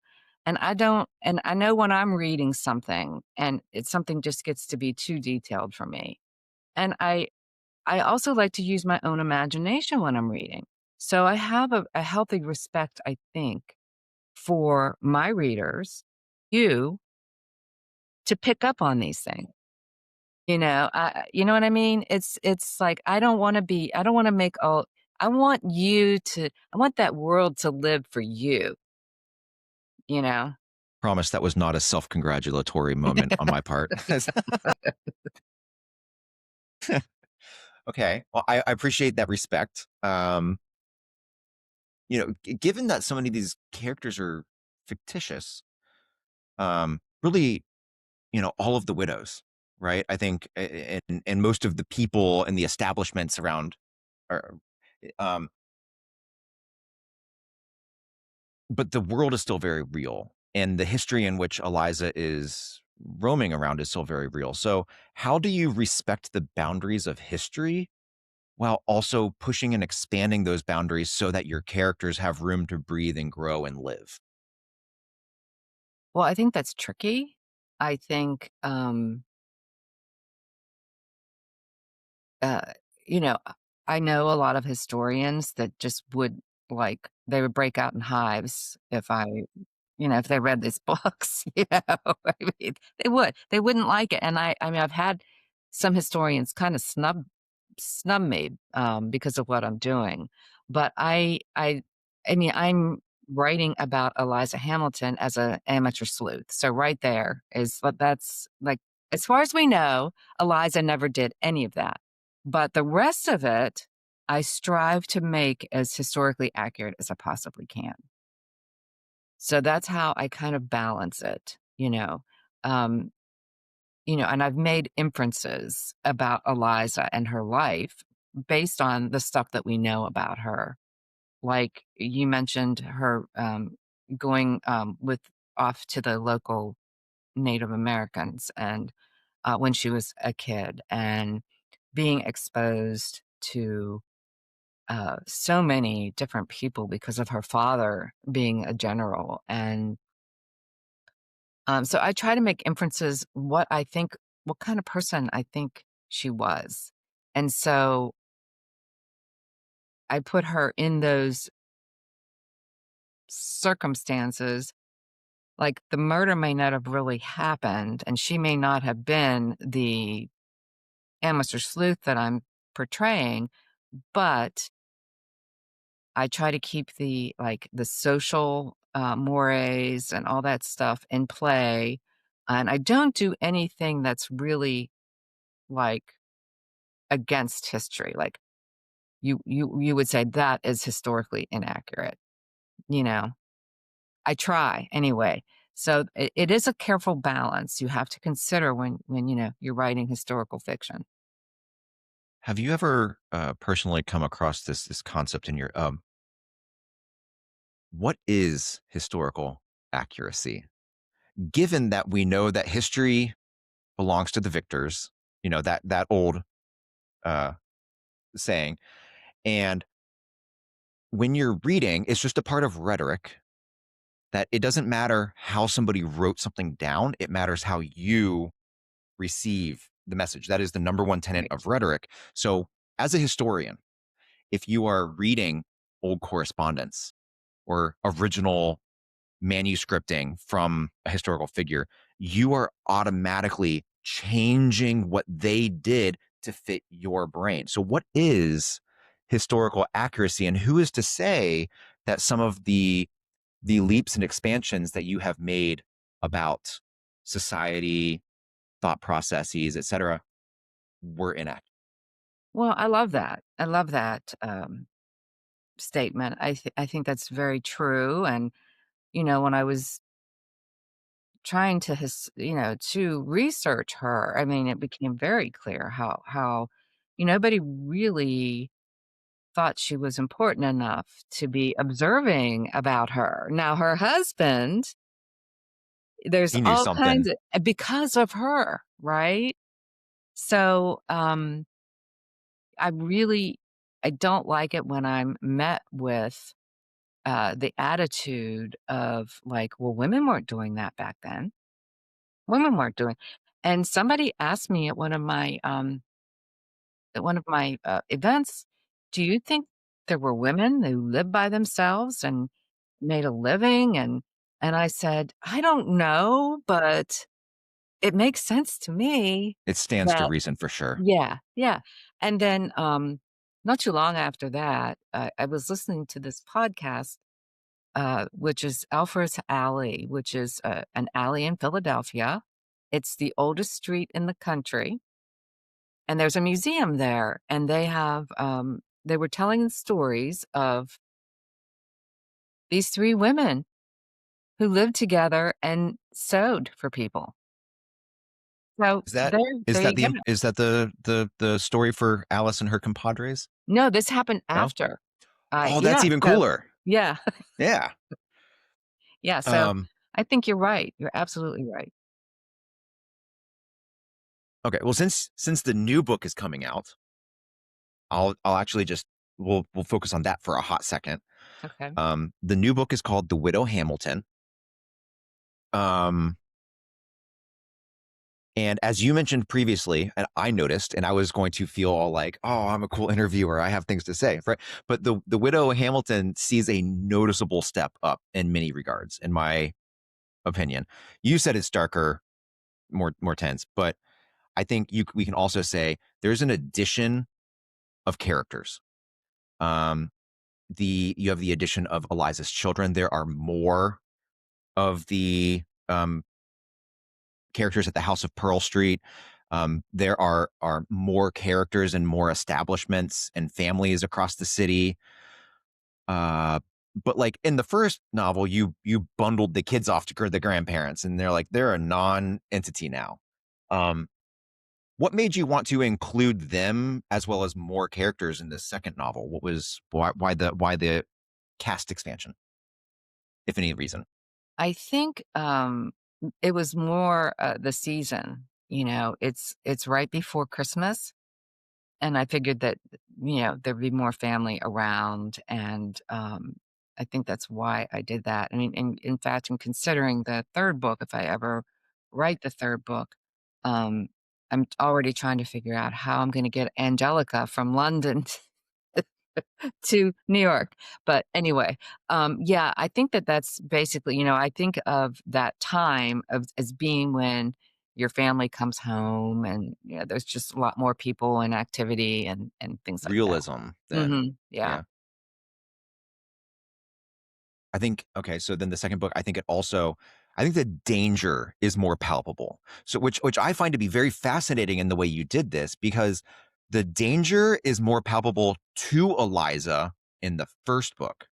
And I don't and I know when I'm reading something and it's something just gets to be too detailed for me. And I also like to use my own imagination when I'm reading. So I have a healthy respect, I think, for my readers, you, to pick up on these things. You know what I mean? It's like I don't wanna make all I want that world to live for you, you know? Promise that was not a self-congratulatory moment on my part. Okay. Well, I appreciate that respect. Given that so many of these characters are fictitious, really, all of the widows, right? I think, and most of the people and the establishments around are, um, but the world is still very real, and the history in which Eliza is roaming around is still very real. So, how do you respect the boundaries of history while also pushing and expanding those boundaries so that your characters have room to breathe and grow and live? Well, I think that's tricky. I think, uh, you know, I know a lot of historians that just would, like they would break out in hives if if they read these books, I mean, they would. They wouldn't like it, and I mean, I've had some historians kinda snub me, because of what I'm doing, but I mean, I'm writing about Eliza Hamilton as a amateur sleuth, so right there is what that's like, as far as we know, Eliza never did any of that, but the rest of it, I strive to make as historically accurate as I possibly can. So that's how I kind of balance it, Um, and I've made inferences about Eliza and her life based on the stuff that we know about her. Like you mentioned her going with off to the local Native Americans and when she was a kid and being exposed to so many different people because of her father being a general and so I try to make inferences what kind of person I think she was. And so I put her in those circumstances. Like the murder may not have really happened, and she may not have been the amateur sleuth that I'm portraying, but I try to keep the social mores and all that stuff in play. And I don't do anything that's really like against history. Like you would say that is historically inaccurate, you know? I try anyway. So it is a careful balance you have to consider when you're writing historical fiction. Have you ever personally come across this concept in your what is historical accuracy? Given that we know that history belongs to the victors, that old uh, saying, and when you're reading, it's just a part of rhetoric that it doesn't matter how somebody wrote something down; it matters how you receive the message. That is the number one tenet Right. of rhetoric. So, as a historian, if you are reading old correspondence or original manuscripting from a historical figure, you are automatically changing what they did to fit your brain. So, what is historical accuracy, and who is to say that some of the leaps and expansions that you have made about society, thought processes, etc., were inaccurate? Well, I love that. I love that statement. I think that's very true. And when I was trying to research her, I mean, it became very clear how nobody really thought she was important enough to be observing about her. Now, her husband, there's He knew all kinds something. of because of her, right? So, I really I don't like it when I'm met with the attitude of like, well, women weren't doing that back then. Women weren't doing, and somebody asked me at one of my events, do you think there were women who lived by themselves and made a living? And I said, I don't know, but it makes sense to me It stands to that reason for sure. yeah, yeah. And then, not too long after that, I was listening to this podcast, which is Alfred's Alley, which is an alley in Philadelphia. It's the oldest street in the country, and there's a museum there, and they were telling stories of these 3 women who lived together and sewed for people. So Is that there you go. the story for Alice and her compadres? No, this happened No? after. Oh, that's Yeah, even so cooler. yeah. Yeah. Yeah, so Um, I think you're right. You're absolutely right. okay. Well, since the new book is coming out, I'll actually just we'll focus on that for a hot second. Okay. The new book is called The Widow Hamilton. Um, and as you mentioned previously, and I noticed, and I was going to feel all like, oh, I'm a cool interviewer. I have things to say, right? But the Widow Hamilton sees a noticeable step up in many regards, in my opinion. You said it's darker, more tense, but I think we can also say there's an addition of characters. Um, you have the addition of Eliza's children. There are more of the characters at the House of Pearl Street. There are more characters and more establishments and families across the city. But like in the first novel, you bundled the kids off to the grandparents, and they're a non-entity now. Um, what made you want to include them as well as more characters in the second novel? Why the cast expansion, if any reason? I think, it was more, the season, it's right before Christmas, and I figured that, there'd be more family around, and, I think that's why I did that. I mean, in fact, in considering the 3rd book, if I ever write the 3rd book, um, I'm already trying to figure out how I'm gonna get Angelica from London to New York. But anyway, yeah, I think that that's basically, I think of that time of as being when your family comes home and there's just a lot more people and activity and things like that. Realism, then. Yeah. Yeah. I think, okay, so then the second book, I think the danger is more palpable. So which I find to be very fascinating in the way you did this, because the danger is more palpable to Eliza in the first book,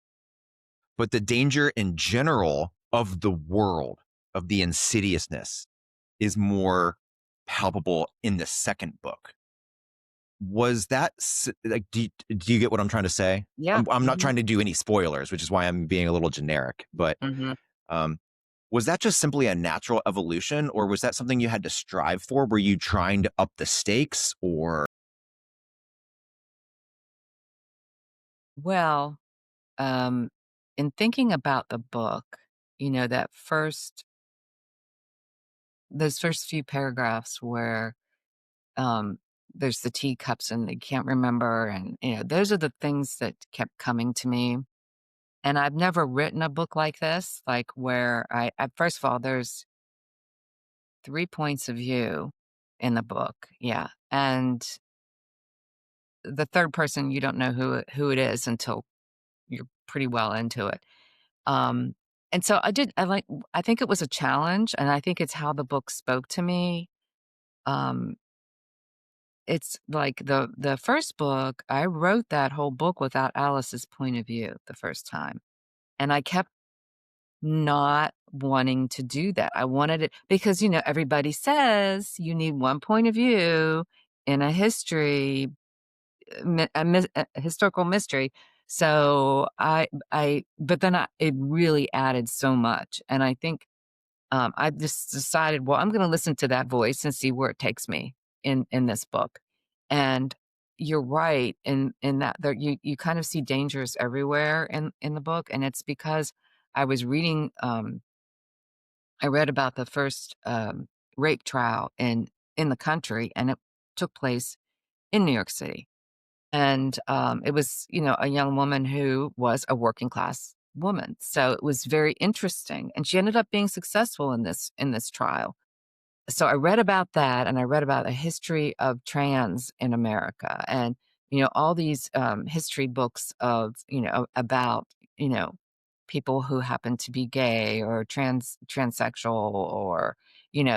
but the danger in general of the world, of the insidiousness, is more palpable in the second book. Was that like, do you get what I'm trying to say? Yeah. I'm not trying to do any spoilers, which is why I'm being a little generic, but Mhm. um, was that just simply a natural evolution, or was that something you had to strive for? Were you trying to up the stakes, or Well, in thinking about the book, that those first few paragraphs where um, there's the teacups and they can't remember, and those are the things that kept coming to me. And I've never written a book like this, like where first of all, there's 3 points of view in the book, yeah, and the third person you don't know who it is until you're pretty well into it. Um, and so I think it was a challenge, and I think it's how the book spoke to me. Um, It's like the first book, I wrote that whole book without Alice's point of view the first time, and I kept not wanting to do that. I wanted it because, everybody says you need one point of view in a history, a historical mystery. So but then it really added so much, and I think, I just decided, well, I'm gonna listen to that voice and see where it takes me in this book, and you're right in that there you kind of see dangers everywhere in the book, and it's because I was reading, I read about the first, rape trial in the country, and it took place in New York City. And, it was, a young woman who was a working class woman, so it was very interesting, and she ended up being successful in this trial. So I read about that, and I read about a history of trans in America, and, all these, history books of, about, you know, people who happen to be gay or transsexual or,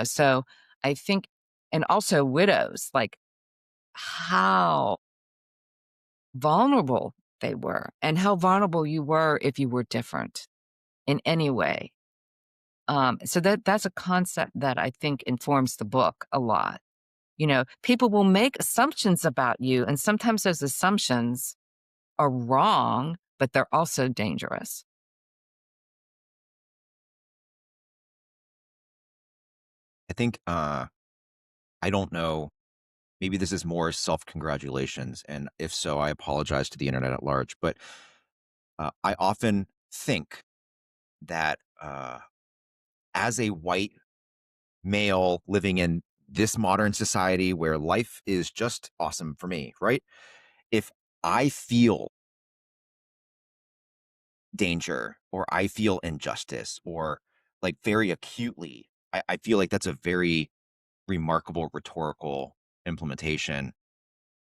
so I think, and also widows, like, how vulnerable they were and how vulnerable you were if you were different in any way. So that's a concept that I think informs the book a lot. People will make assumptions about you, and sometimes those assumptions are wrong, but they're also dangerous. I think I don't know. Maybe this is more self-congratulations, and if so, I apologize to the internet at large, but, I often think that, as a white male living in this modern society where life is just awesome for me, right? If I feel danger or I feel injustice or, like, very acutely, I feel like that's a very remarkable rhetorical implementation,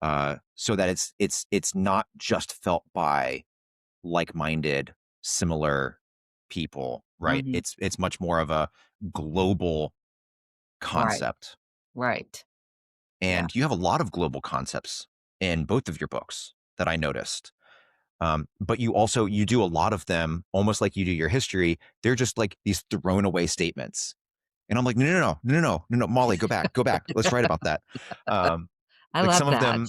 so that it's not just felt by like-minded, similar people, right? Mhm. It's much more of a global Right, concept, right. Yeah. and you have a lot of global concepts in both of your books that I noticed. But you do a lot of them almost like you do your history. They're just like these thrown away statements, and I'm like, no, no, no, no, no, no, no, no, Molly, go back. Let's write about that. Um, I like love some of that.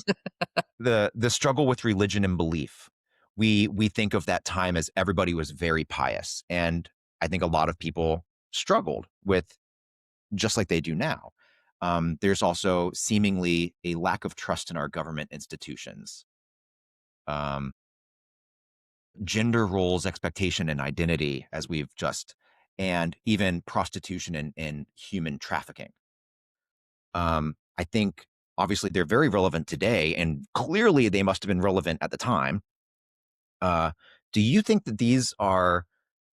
them, the struggle with religion and belief. We think of that time as everybody was very pious, and I think a lot of people struggled with just like they do now. There's also seemingly a lack of trust in our government institutions. Um, Gender roles, expectation, and identity, as we've just, and even prostitution and human trafficking. I think obviously they're very relevant today, and clearly they must have been relevant at the time. Uh, do you think that these are,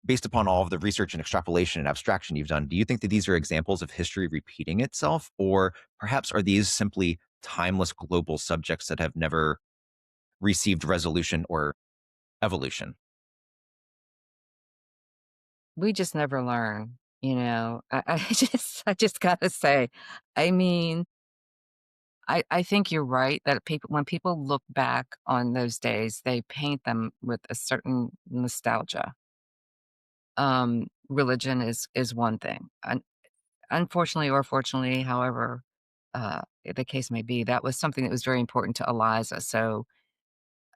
based upon all of the research and extrapolation and abstraction you've done, do you think that these are examples of history repeating itself? Or perhaps are these simply timeless global subjects that have never received resolution or evolution? We just never learn, I I just gotta say, I mean, I think you're right that people when people look back on those days, they paint them with a certain nostalgia. Religion is one thing. Unfortunately or fortunately, however, the case may be, that was something that was very important to Eliza, so,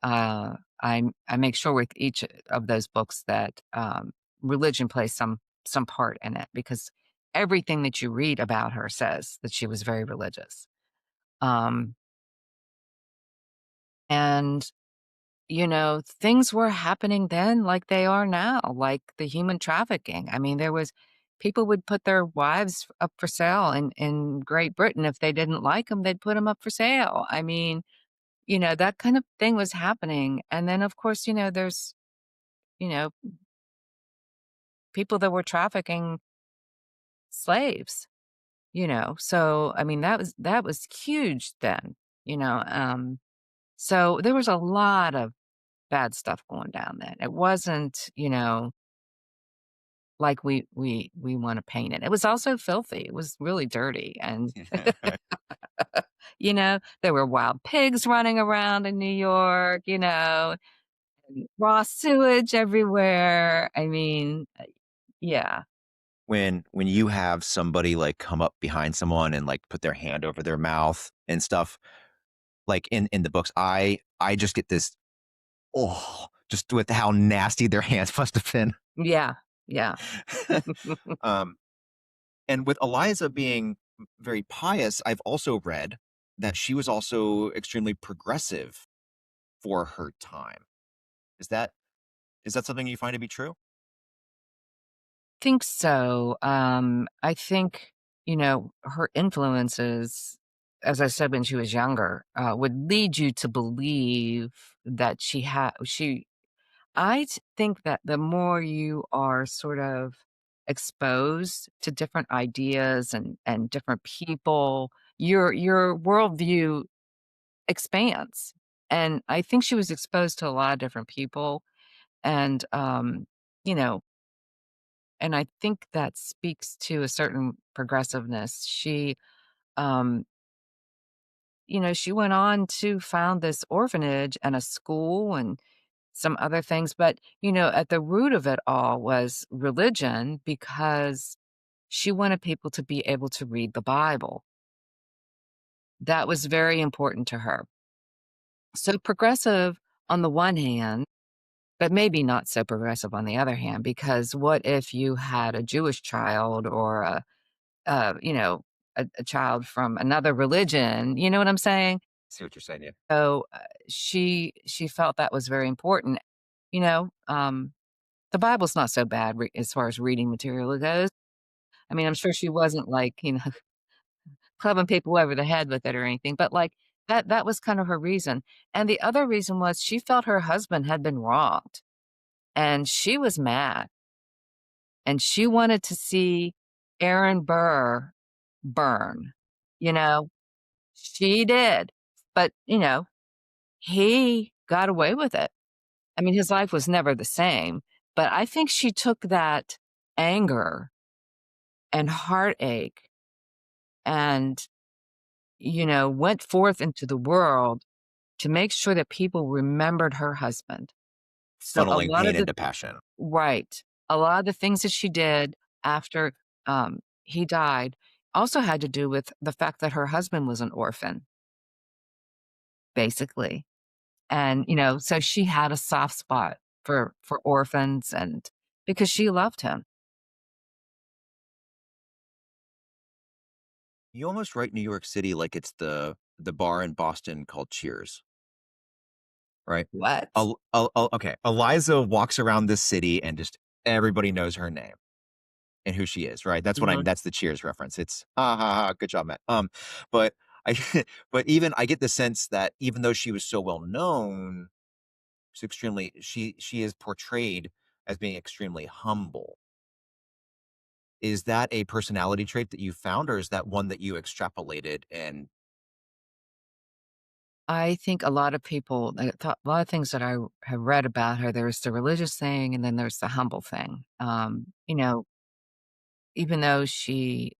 I make sure with each of those books that, religion plays some part in it because everything that you read about her says that she was very religious. Um, and things were happening then like they are now, like the human trafficking. I mean, there was people would put their wives up for sale in Great Britain. If they didn't like them, they'd put them up for sale. I mean, that kind of thing was happening. And then, of course, there's, you know, people that were trafficking slaves, So, I mean, that was huge then, you know. So there was a lot of bad stuff going down then. It wasn't, like we wanna paint it. It was also filthy, it was really dirty, and, there were wild pigs running around in New York, and raw sewage everywhere. I mean, yeah. When you have somebody like come up behind someone and like put their hand over their mouth and stuff, like in the books, I just get this, oh, just with how nasty their hands must have been. Yeah, yeah. um, and with Eliza being very pious, I've also read. that she was also extremely progressive for her time. Is that is that something you find to be true? Think so. I think, her influences, as I said when she was younger, would lead you to believe that think that the more you are sort of exposed to different ideas and different people, your worldview expands. And I think she was exposed to a lot of different people. And, you know, and I think that speaks to a certain progressiveness. Um, she went on to found this orphanage and a school and some other things, but, at the root of it all was religion because she wanted people to be able to read the Bible. That was very important to her. So progressive on the one hand, but maybe not so progressive on the other hand, because what if you had a Jewish child or a child from another religion, you know what I'm saying? See what you're saying, yeah. So, she felt that was very important, you know, um, the Bible's not so bad as far as reading material goes. I mean, I'm sure she wasn't, like, clubbing people over the head with it or anything, but, like, that was kind of her reason, and the other reason was she felt her husband had been wronged, and she was mad, and she wanted to see Aaron Burr burn, you know? She did, but, he got away with it. I mean, his life was never the same, but I think she took that anger and heartache and, went forth into the world to make sure that people remembered her husband. So a Funneling lot pain of the into passion. right. A lot of the things that she did after, he died also had to do with the fact that her husband was an orphan, basically. And, so she had a soft spot for orphans and because she loved him. You almost write New York City like it's the bar in Boston called Cheers, right? What? Okay, Eliza walks around this city and just everybody knows her name and who she is, right? That's what I'm Mhm. that's the Cheers reference. It's ha ha ha, good job, Matt. But I but even I get the sense that even though she was so well known, she's extremely she is portrayed as being extremely humble. Is that a personality trait that you found, or is that one that you extrapolated and I think a lot of people I thought a lot of things that I have read about her, there's the religious thing and then there's the humble thing. Even though she,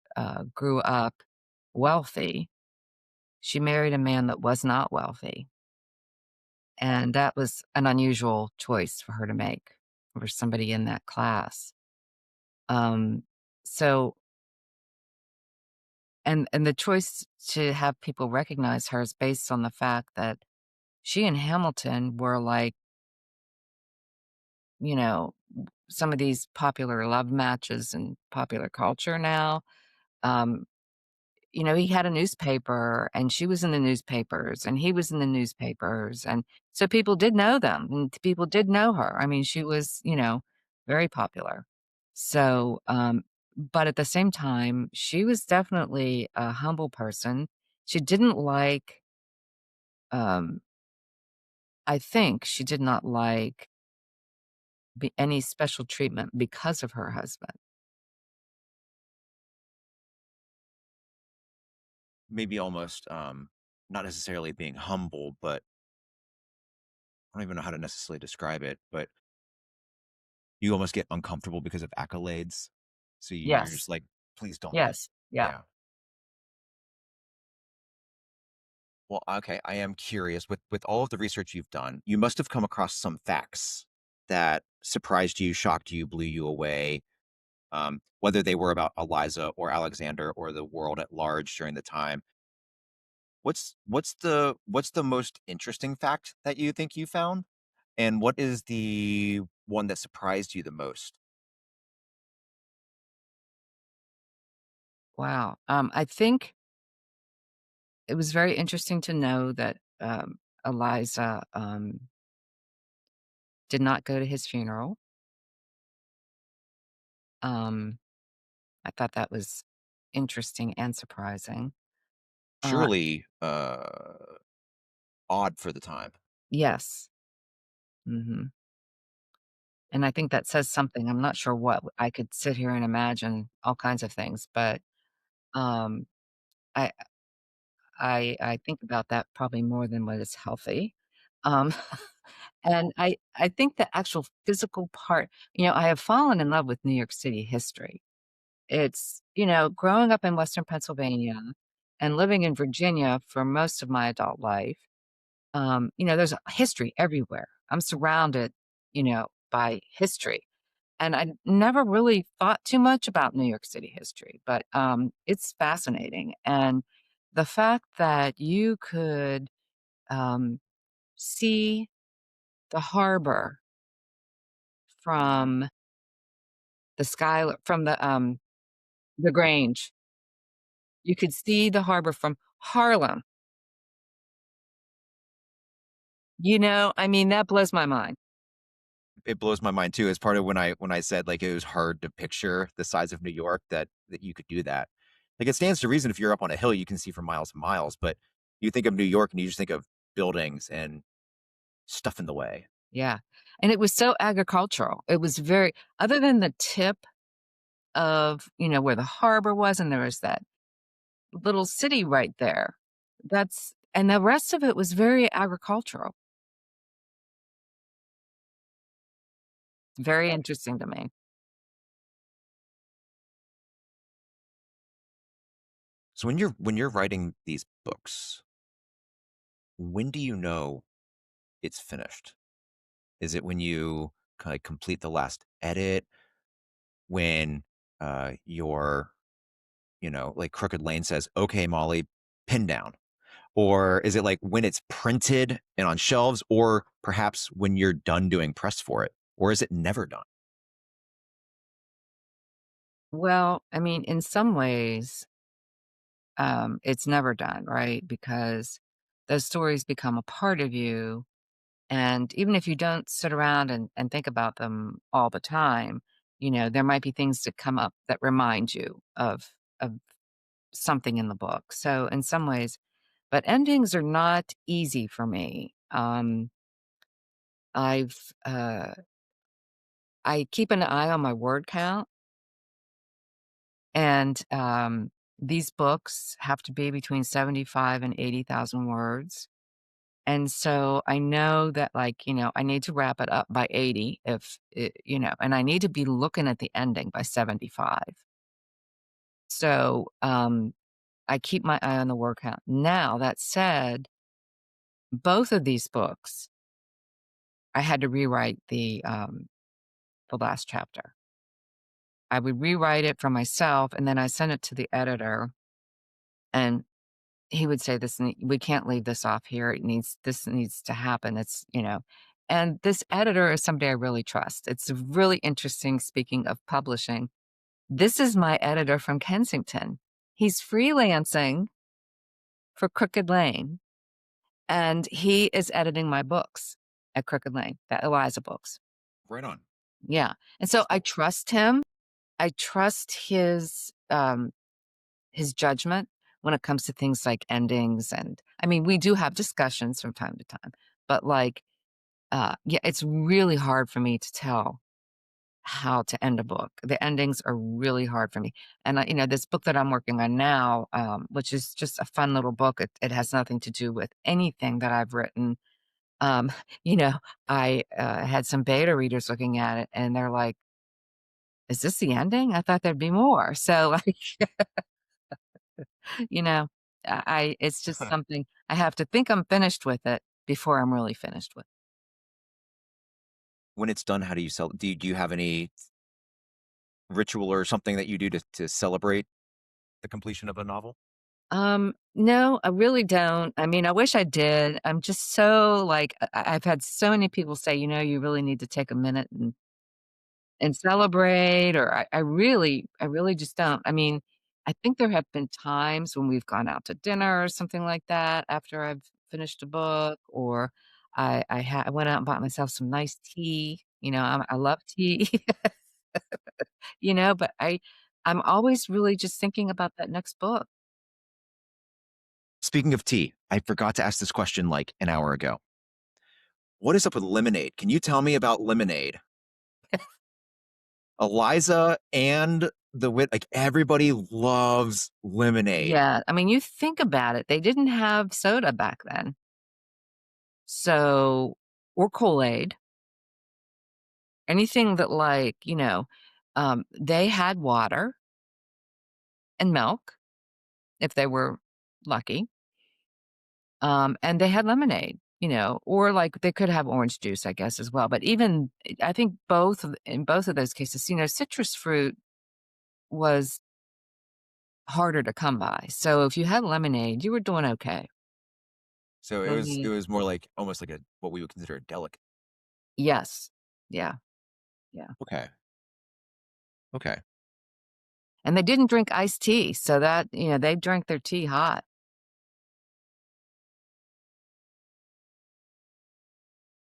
grew up wealthy, she married a man that was not wealthy, and that was an unusual choice for her to make for somebody in that class. Um, so and the choice to have people recognize her is based on the fact that she and Hamilton were like, you know, some of these popular love matches in popular culture now. Um, he had a newspaper and she was in the newspapers and he was in the newspapers. And so people did know them and people did know her. I mean, she was, very popular. So, but at the same time, she was definitely a humble person. She didn't like, um, I think she did not like any special treatment because of her husband. maybe almost not necessarily being humble, but I don't even know how to necessarily describe it, but you almost get uncomfortable because of accolades. So you're Yes. just like, please don't let, Yes. Yeah. yeah. Well, okay, I am curious with all of the research you've done, you must have come across some facts that surprised you, shocked you, blew you away, whether they were about Eliza or Alexander or the world at large during the time. What's the most interesting fact that you think you found? And what is the one that surprised you the most? Wow. I think it was very interesting to know that, Eliza, did not go to his funeral. Um, I thought that was interesting and surprising. Uh, Surely odd for the time. yes. Mhm. And I think that says something. I'm not sure what. I could sit here and imagine all kinds of things, but, um, I I think about that probably more than what is healthy. Um, and I think the actual physical part, I have fallen in love with New York City history. It's, growing up in Western Pennsylvania and living in Virginia for most of my adult life, there's history everywhere. I'm surrounded, by history. And I never really thought too much about New York City history, but it's fascinating. And the fact that you could um, see the harbor from the sky, from the Grange, you could see the harbor from Harlem. I mean, that blows my mind. It blows my mind too. As part of when I said like it was hard to picture the size of New York that you could do that. Like it stands to reason if you're up on a hill, you can see for miles and miles. But you think of New York and you just think of buildings and stuff in the way. Yeah. And it was so agricultural. It was very, other than the tip of, where the harbor was, and there was that little city right there. And the rest of it was very agricultural. Very interesting to me. So when you're writing these books, when do you know it's finished? Is it when you kind of complete the last edit? When your like Crooked Lane says, "Okay, Molly, pin down." Or is it like when it's printed and on shelves, or perhaps when you're done doing press for it? Or is it never done? Well, I mean, in some ways, it's never done, right? Because those stories become a part of you. And even if you don't sit around and think about them all the time, there might be things that come up that remind you of something in the book. So in some ways, but endings are not easy for me. I've I keep an eye on my word count, and these books have to be between 75 and 80,000 words. And so I know that, like, I need to wrap it up by 80 and I need to be looking at the ending by 75. So I keep my eye on the word count. Now, that said, both of these books, I had to rewrite the last chapter. I would rewrite it for myself, and then I sent it to the editor, and he would say, "We can't leave this off here. This needs to happen." And this editor is somebody I really trust. It's really interesting. Speaking of publishing, this is my editor from Kensington. He's freelancing for Crooked Lane, and he is editing my books at Crooked Lane, the Eliza books. Right on. Yeah, and so That's I cool. trust him. I trust his judgment when it comes to things like endings. And I mean, we do have discussions from time to time, but like, yeah, it's really hard for me to tell how to end a book. The endings are really hard for me. And this book that I'm working on now, which is just a fun little book, it has nothing to do with anything that I've written. Um, you know, I had some beta readers looking at it, and they're like, "Is this the ending? I thought there'd be more." So, like, you know, it's just something I have to think I'm finished with it before I'm really finished with. When it's done, how do you sell? Do you have any ritual or something that you do to celebrate the completion of a novel? No, I really don't. I mean, I wish I did. I'm just so like I've had so many people say, you really need to take a minute and celebrate, or I really just don't. I mean, I think there have been times when we've gone out to dinner or something like that after I've finished a book, or I went out and bought myself some nice tea, I love tea, but I'm always really just thinking about that next book. Speaking of tea, I forgot to ask this question like an hour ago. What is up with lemonade? Can you tell me about lemonade? Eliza and the wit, like everybody loves lemonade. Yeah, I mean, you think about it, they didn't have soda back then, so or Kool-Aid, anything that they had water and milk if they were lucky. And they had lemonade, or like they could have orange juice, I guess, as well. But even I think in both of those cases, citrus fruit was harder to come by. So if you had lemonade, you were doing okay. So it I was it mean, was more like almost like a what we would consider a delicacy. yes. Yeah. Yeah. Okay. Okay. And they didn't drink iced tea. So that, they drank their tea hot.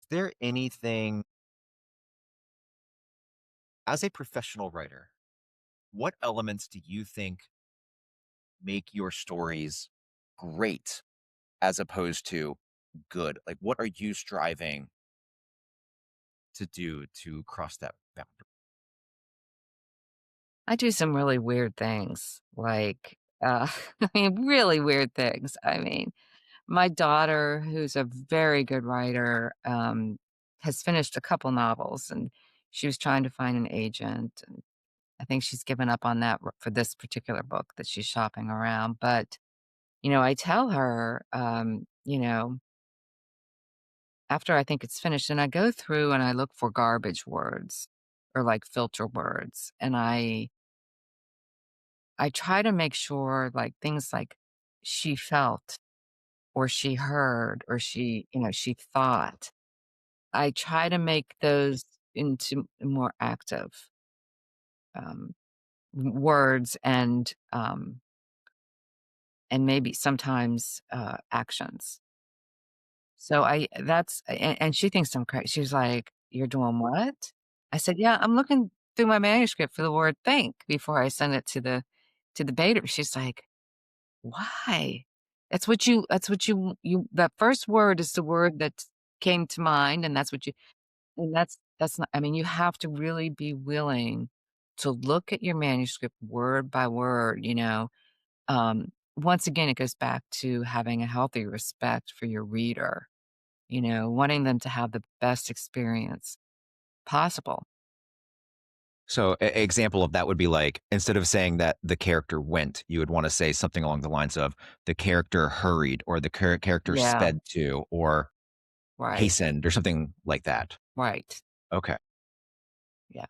Is there anything as a professional writer, what elements do you think make your stories great as opposed to good? Like what are you striving to do to cross that boundary? I do some really weird things, like, I mean, really weird things. I mean, my daughter, who's a very good writer, has finished a couple novels, and she was trying to find an agent, and I think she's given up on that for this particular book that she's shopping around, but, I tell her, after I think it's finished, and I go through and I look for garbage words or, like, filter words, and I try to make sure, like, things like she felt or she heard or she thought. I try to make those into more active, words and maybe sometimes, actions. So I that's and she thinks I'm crazy. She's like, "You're doing what?" I said, "Yeah, I'm looking through my manuscript for the word 'think' before I send it to the beta." She's like, "Why?" That's what you that first word is the word that came to mind, and that's what you and that's not I mean, you have to really be willing to look at your manuscript word by word, once again, it goes back to having a healthy respect for your reader, wanting them to have the best experience possible. So, example of that would be like instead of saying that the character went, you would want to say something along the lines of the character hurried or the character Yeah, sped to or right, hastened or something like that. right. Okay. Yeah.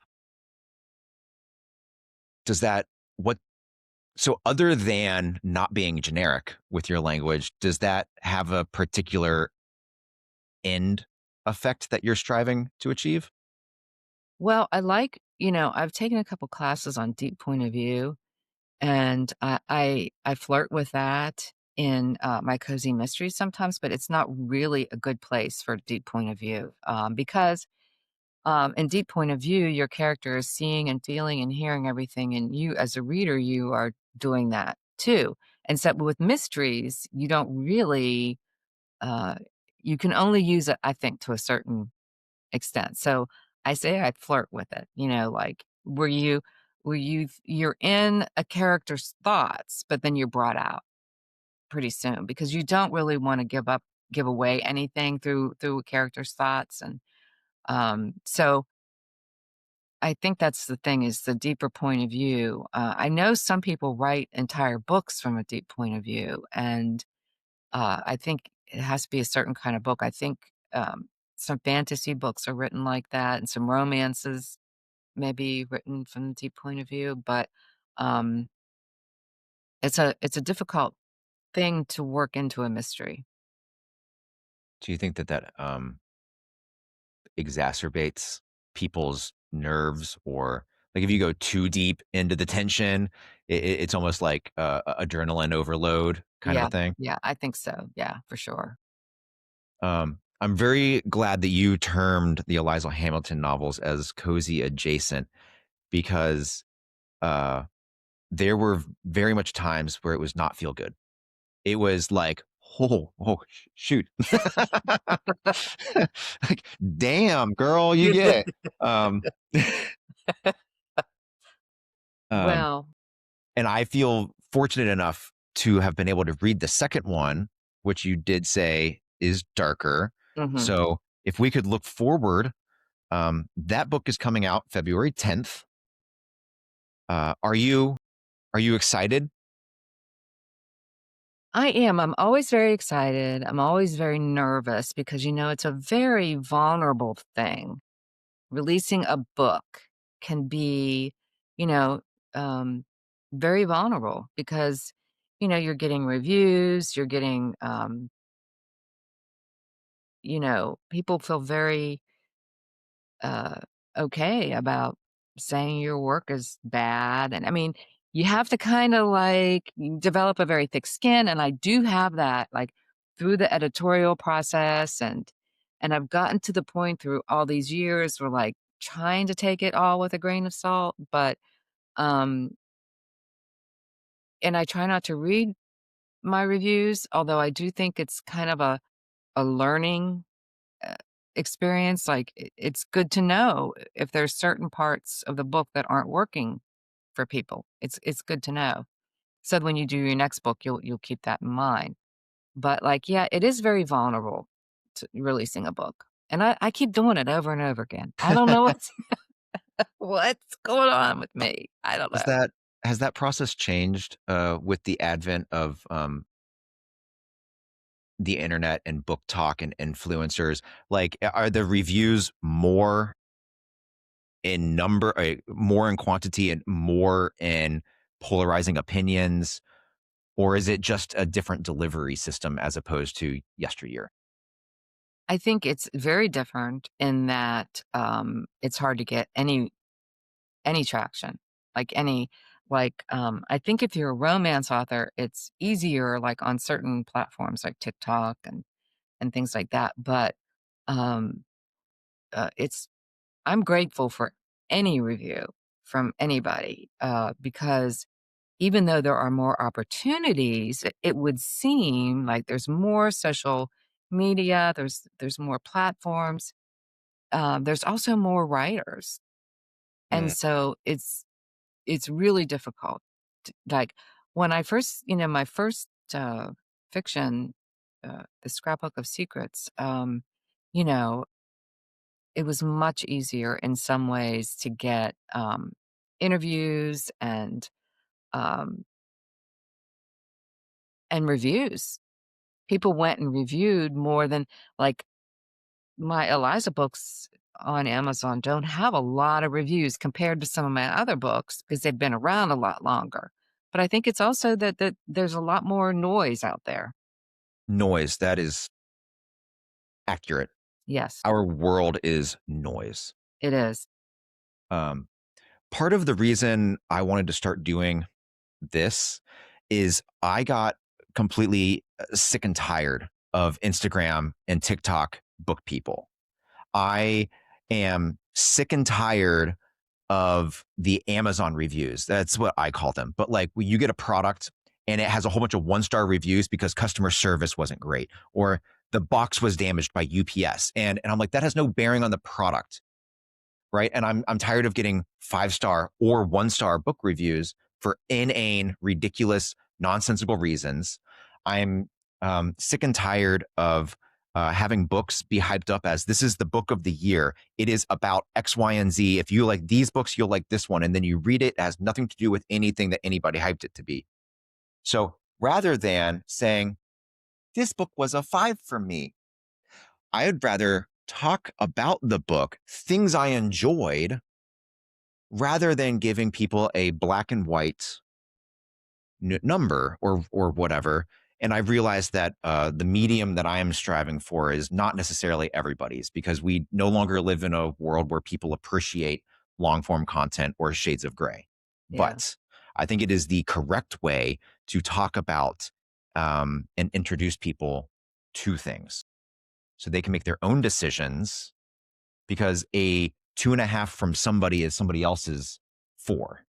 Does that what so other than not being generic with your language, does that have a particular end effect that you're striving to achieve? Well, I've taken a couple classes on deep point of view, and I flirt with that in, my cozy mysteries sometimes, but it's not really a good place for deep point of view, because in deep point of view, your character is seeing and feeling and hearing everything, and you, as a reader, you are doing that too. And so with mysteries, you don't really, uh, you can only use it, I think, to a certain extent. So I say I flirt with it, like you're in a character's thoughts, but then you're brought out pretty soon because you don't really want to give away anything through a character's thoughts and so I think that's the thing is the deeper point of view. I know some people write entire books from a deep point of view, and I think it has to be a certain kind of book. I think some fantasy books are written like that, and some romances may be written from the deep point of view. But um, it's a difficult thing to work into a mystery. Do you think that exacerbates people's nerves or Like if you go too deep into the tension, it's almost like adrenaline overload kind of a Yeah, thing. yeah, I think so. Yeah, for sure. I'm very glad that you termed the Eliza Hamilton novels as cozy adjacent because uh, there were very much times where it was not feel good. It was like, shoot. Like, damn, girl, you get it. Um, um, Well, and I feel fortunate enough to have been able to read the second one, which you did say is darker. mhm. So if we could look forward, that book is coming out February 10th. Are you excited? I am. I'm always very excited. I'm always very nervous because, it's a very vulnerable thing. Releasing a book can be, you know, um, very vulnerable because, you're getting reviews, you're getting, people feel very uh, okay about saying your work is bad. And I mean, you have to kind of like develop a very thick skin. And I do have that like through the editorial process. And I've gotten to the point through all these years where like trying to take it all with a grain of salt. But, um, and I try not to read my reviews, although I do think it's kind of a learning uh, experience, like, it's good to know if there's certain parts of the book that aren't working for people. It's good to know. So when you do your next book, you'll keep that in mind. But, like, yeah, it is very vulnerable to releasing a book, and I keep doing it over and over again. I don't know what's what's going on with me. I don't Has know. that has that process changed with the advent of the internet and book talk and influencers? Like, are the reviews more in number, more in quantity, and more in polarizing opinions, or is it just a different delivery system as opposed to yesteryear? I think it's very different in that, it's hard to get any traction, like I think if you're a romance author, it's easier, like, on certain platforms like TikTok and things like that, but, um, it's I'm grateful for any review from anybody, because even though there are more opportunities, it would seem like there's more social media, there's more platforms, there's also more writers, and Mm, so it's really difficult. Like, when I first my first, fiction, The Scrapbook of Secrets, you know, it was much easier in some ways to get, interviews um, and reviews. People went and reviewed more than like, my Eliza books on Amazon don't have a lot of reviews compared to some of my other books because they've been around a lot longer. But I think it's also that there's a lot more noise out there. noise, that is accurate. Yes, Our world is noise. it is. Um, Part of the reason I wanted to start doing this is I got completely sick and tired of Instagram and TikTok book people. I am sick and tired of the Amazon reviews. That's what I call them. But like when you get a product and it has a whole bunch of one-star reviews because customer service wasn't great, or the box was damaged by UPS. And I'm like, that has no bearing on the product. Right. And I'm tired of getting 5-star or 1-star book reviews for inane, ridiculous, nonsensical reasons. I'm sick and tired of having books be hyped up as this is the book of the year. It is about X, Y, and Z. If you like these books, you'll like this one. And then you read it, it has nothing to do with anything that anybody hyped it to be. So rather than saying, this book was a 5 for me, I would rather talk about the book, things I enjoyed, rather than giving people a black and white number or whatever. And I've realized that the medium that I am striving for is not necessarily everybody's because we no longer live in a world where people appreciate long form content or shades of gray. Yeah. But I think it is the correct way to talk about and introduce people to things so they can make their own decisions, because a 2.5 from somebody is somebody else's 4,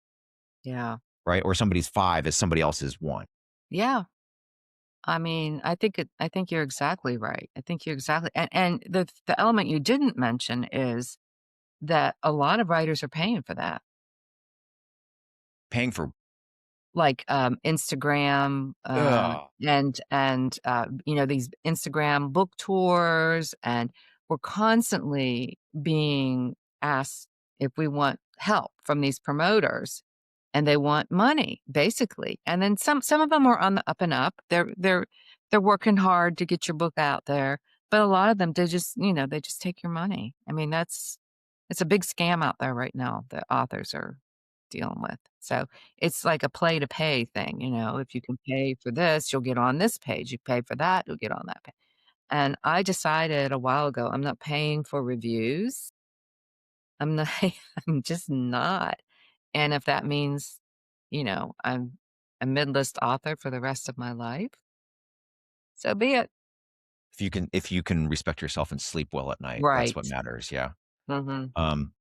Yeah. right? Or somebody's 5 is somebody else's 1. Yeah. I mean, I think you're exactly right. I think you're exactly and the element you didn't mention is that a lot of writers are paying for that. Paying for, Like, Instagram, ugh, you know, these Instagram book tours, and we're constantly being asked if we want help from these promoters, and they want money, basically, and then some of them are on the up and up. They're working hard to get your book out there, but a lot of them, they just, you know, they just take your money. I mean, it's a big scam out there right now that authors are dealing with. So, it's like a play to pay thing, you know, if you can pay for this, you'll get on this page, you pay for that, you'll get on that page. And I decided a while ago, I'm not paying for reviews. I'm not I'm just not. And if that means, you know, I'm a mid-list author for the rest of my life, so be it. if you can respect yourself and sleep well at night, that's what Right. matters. Yeah. Mhm. Um,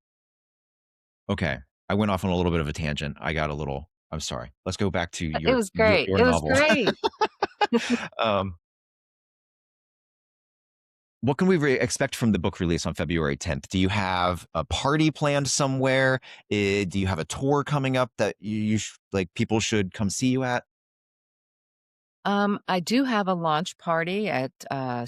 okay. I went off on a little bit of a tangent. I'm sorry. Let's go back to It was great. your It was novel. great. um, what can we expect from the book release on February 10th? Do you have a party planned somewhere? Do you have a tour coming up that like people should come see you at? I do have a launch party at,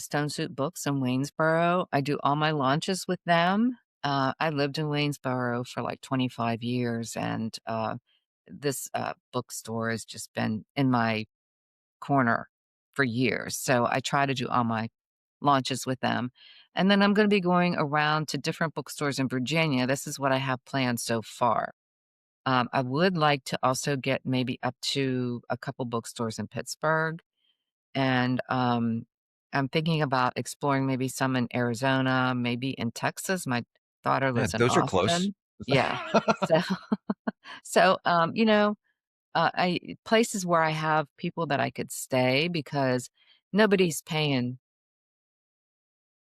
Stone Soup Books in Waynesboro. I do all my launches with them. I lived in Waynesboro for, like, 25 years, and, this, bookstore has just been in my corner for years, so I try to do all my launches with them, and then I'm gonna be going around to different bookstores in Virginia. This is what I have planned so far. I would like to also get maybe up to a couple bookstores in Pittsburgh. And, I'm thinking about exploring maybe some in Arizona, maybe in Texas. My daughter Yeah, lives in those are close. Austin. Yeah. So you know, I places where I have people that I could stay because nobody's paying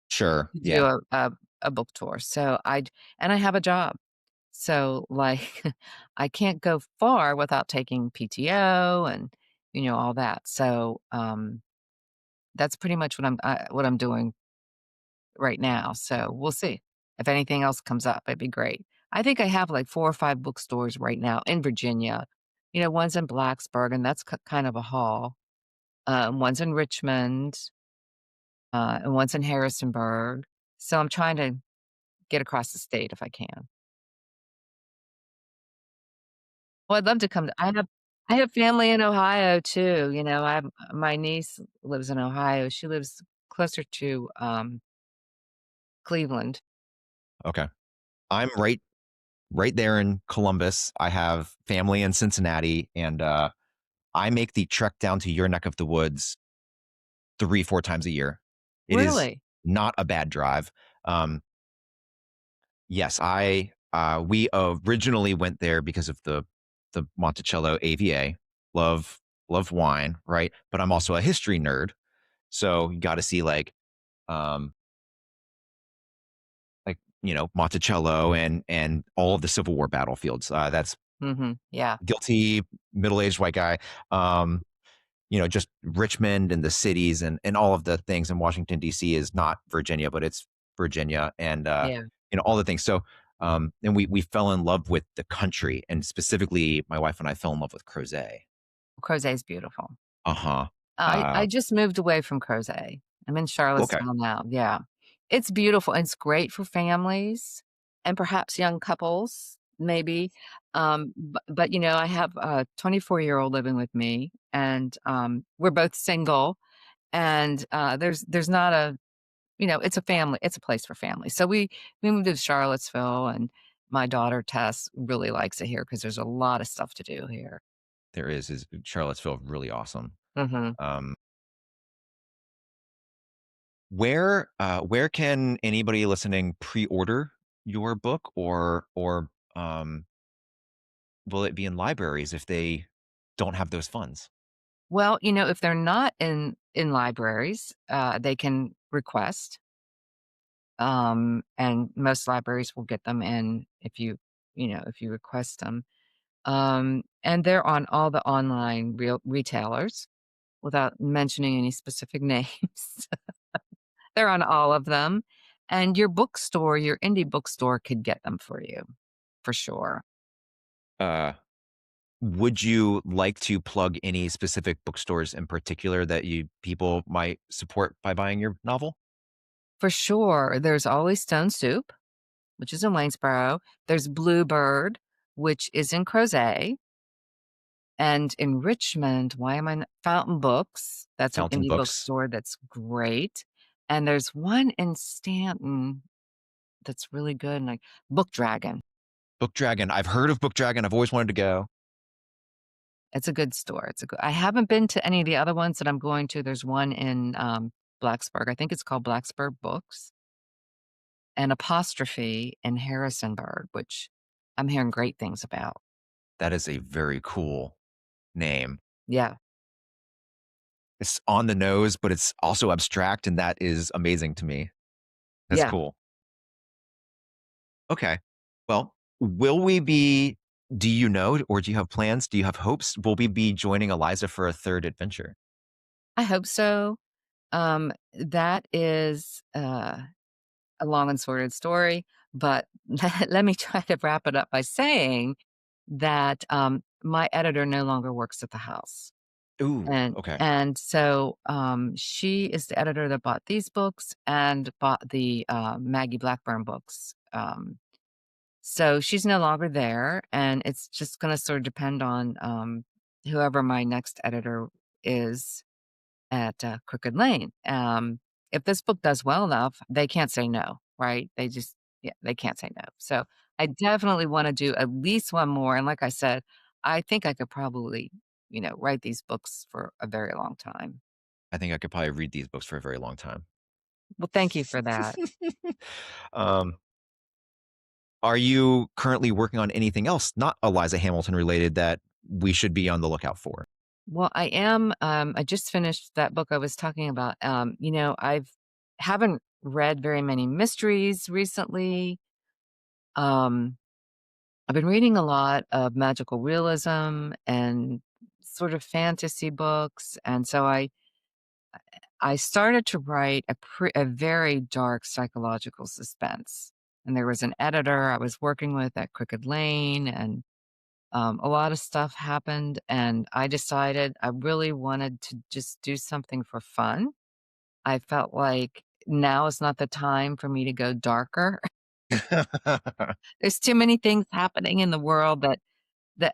Sure. to do Yeah. a book tour. So and I have a job. So, like, I can't go far without taking PTO and, you know, all that. So, that's pretty much what I'm doing right now, so we'll see. If anything else comes up, it'd be great. I think I have, like, 4 or 5 bookstores right now in Virginia. You know, one's in Blacksburg, and that's kind of a haul. One's in Richmond, and one's in Harrisonburg. So I'm trying to get across the state if I can. Well, I'd love to come to I have family in Ohio too, you know, I have my niece lives in Ohio. She lives closer to, Cleveland. Okay. I'm right there in Columbus. I have family in Cincinnati, and I make the trek down to your neck of the woods 3, 4 times a year. It is Really? not a bad drive. Um, yes, I we originally went there because of the Monticello AVA. Love love wine, right? But I'm also a history nerd, so you got to see Monticello and all of the Civil War battlefields. That's Mhm, yeah. guilty middle-aged white guy. Um, just Richmond and the cities and all of the things in Washington, D.C. is not Virginia, but it's Virginia and, Yeah. all the things. So, and we fell in love with the country, and specifically, my wife and I fell in love with Crozet. Crozet's beautiful. Uh-huh. I Uh, just moved away from Crozet. I'm in okay. Charlottesville now, yeah. It's beautiful, and it's great for families and perhaps young couples, maybe, but, you know, I have a 24-year-old living with me, and, we're both single, and, there's not a you know, it's a place for families. So we moved to Charlottesville, and my daughter Tess really likes it here because there's a lot of stuff to do here. There is Charlottesville really awesome. Mhm. Um, where can anybody listening pre-order your book or um, will it be in libraries if they don't have those funds? Well, if they're not in libraries, they can request, and most libraries will get them in if you request them. And they're on all the online retailers without mentioning any specific names. They're on all of them, and your bookstore, your indie bookstore could get them for you, for sure. Uh, would you like to plug any specific bookstores in particular that you people might support by buying your novel? For sure, there's always Stone Soup, which is in Waynesboro. There's Bluebird, which is in Crozet, and in Richmond, why am I not Fountain Books, that's an Fountain indie Books, bookstore that's great, and there's one in Stanton that's really good, like Book Dragon. Book Dragon. I've heard of Book Dragon. I've always wanted to go. It's a good store. It's a good I haven't been to any of the other ones that I'm going to. There's one in, Blacksburg. I think it's called Blacksburg Books, and Apostrophe in Harrisonburg, which I'm hearing great things about. That is a very cool name. Yeah. It's on the nose, but it's also abstract, and that is amazing to me. That's Yeah. cool. Okay. Well, will we be do you know or do you have plans? Do you have hopes? Will we be joining Eliza for a third adventure? I hope so. That is, a long and sordid story, but let me try to wrap it up by saying that, my editor no longer works at the house. Ooh, And okay. and so, she is the editor that bought these books and bought the, Maggie Blackburn books. So she's no longer there, and it's just gonna sort of depend on, whoever my next editor is at, Crooked Lane. If this book does well enough, they can't say no, right? They can't say no. So I definitely wanna do at least one more, and like I said, I think I could probably, write these books for a very long time. I think I could probably read these books for a very long time. Well, thank you for that. um, are you currently working on anything else not Eliza Hamilton related that we should be on the lookout for? Well, I just finished that book I was talking about. I've haven't read very many mysteries recently. Um, I've been reading a lot of magical realism and sort of fantasy books, and so I started to write a very dark psychological suspense. And there was an editor I was working with at Crooked Lane, and a lot of stuff happened, and I decided I really wanted to just do something for fun. I felt like now is not the time for me to go darker. There's too many things happening in the world that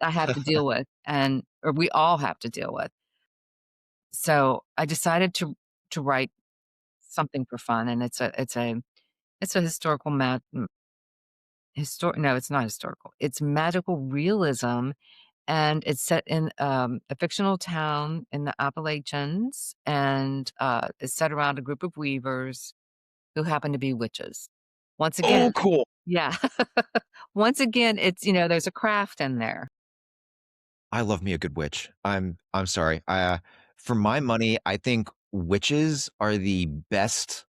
I have to deal with or we all have to deal with. So I decided to write something for fun, and it's a historical no, it's not historical. It's magical realism, and it's set in, a fictional town in the Appalachians, and, it's set around a group of weavers who happen to be witches. Once Oh, again cool. yeah. Once again, there's a craft in there. I love me a good witch. I'm sorry. For my money, I think witches are the best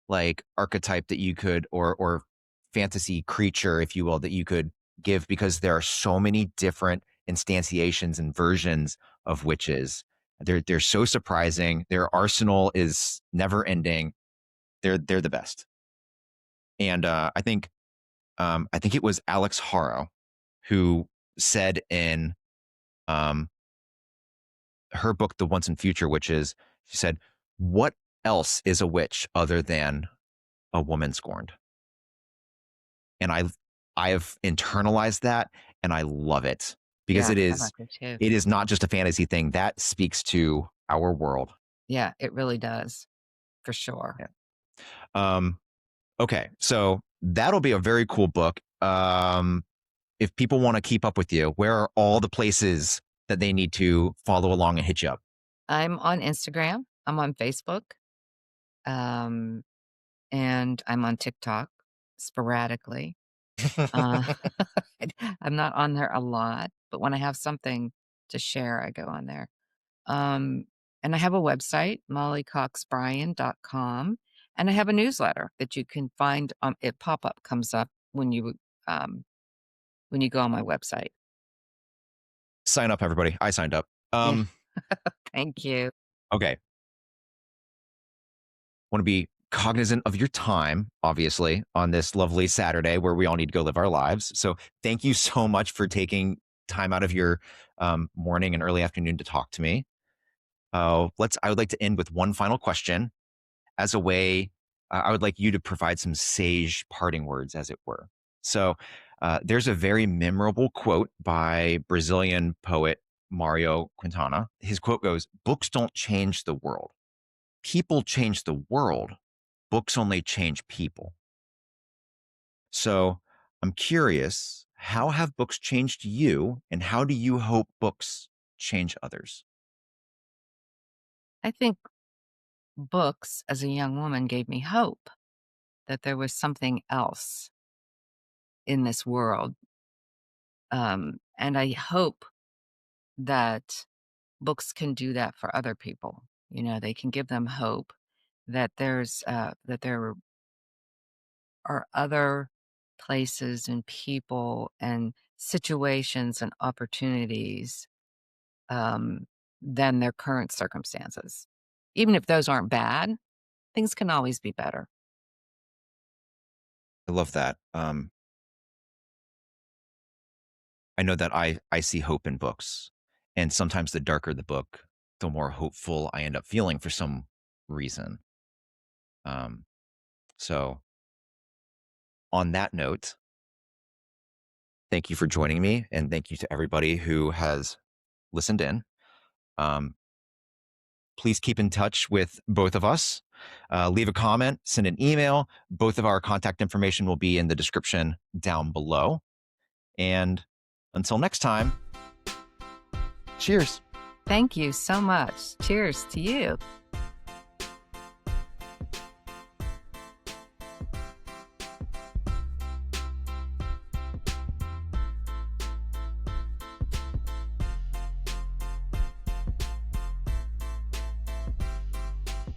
like archetype that you could or fantasy creature, if you will, that you could give because there are so many different instantiations and versions of witches. They're so surprising. Their arsenal is never ending. They're the best. And I think it was Alex Haro who said in um her book, The Once and Future Witches, she said, "What else is a witch other than a woman scorned?" And I have internalized that and I love it because Yeah, I like it too. it is not just a fantasy thing. That speaks to our world. Yeah, it really does, for sure. Yeah. Um, okay. So that'll be a very cool book. If people want to keep up with you, where are all the places that they need to follow along and hit you up? I'm on Instagram, I'm on Facebook, um, and I'm on TikTok sporadically. Uh, I'm not on there a lot, but when I have something to share, I go on there. Um, and I have a website, molliecoxbryan.com, and I have a newsletter that you can find, it pop-up comes up um, when you go on my website. Sign up, everybody. I signed up. Yeah, thank you. Okay. Want to be cognizant of your time, obviously, on this lovely Saturday where we all need to go live our lives. So thank you so much for taking time out of your morning and early afternoon to talk to me. I would like to end with one final question as a way. I would like you to provide some sage parting words, as it were. So there's a very memorable quote by Brazilian poet Mario Quintana. His quote goes, "Books don't change the world. People change the world. Books only change people." So I'm curious, how have books changed you, and how do you hope books change others? I think books as a young woman gave me hope that there was something else in this world. And I hope that books can do that for other people. You know, they can give them hope that there are other places and people and situations and opportunities um, than their current circumstances. Even if those aren't bad, things can always be better. I love that. I know that I see hope in books, and sometimes the darker the book, the more hopeful I end up feeling for some reason. Um, so on that note, thank you for joining me, and thank you to everybody who has listened in. Um, please keep in touch with both of us. Leave a comment, send an email. Both of our contact information will be in the description down below. And until next time, cheers. Thank you so much. Cheers to you.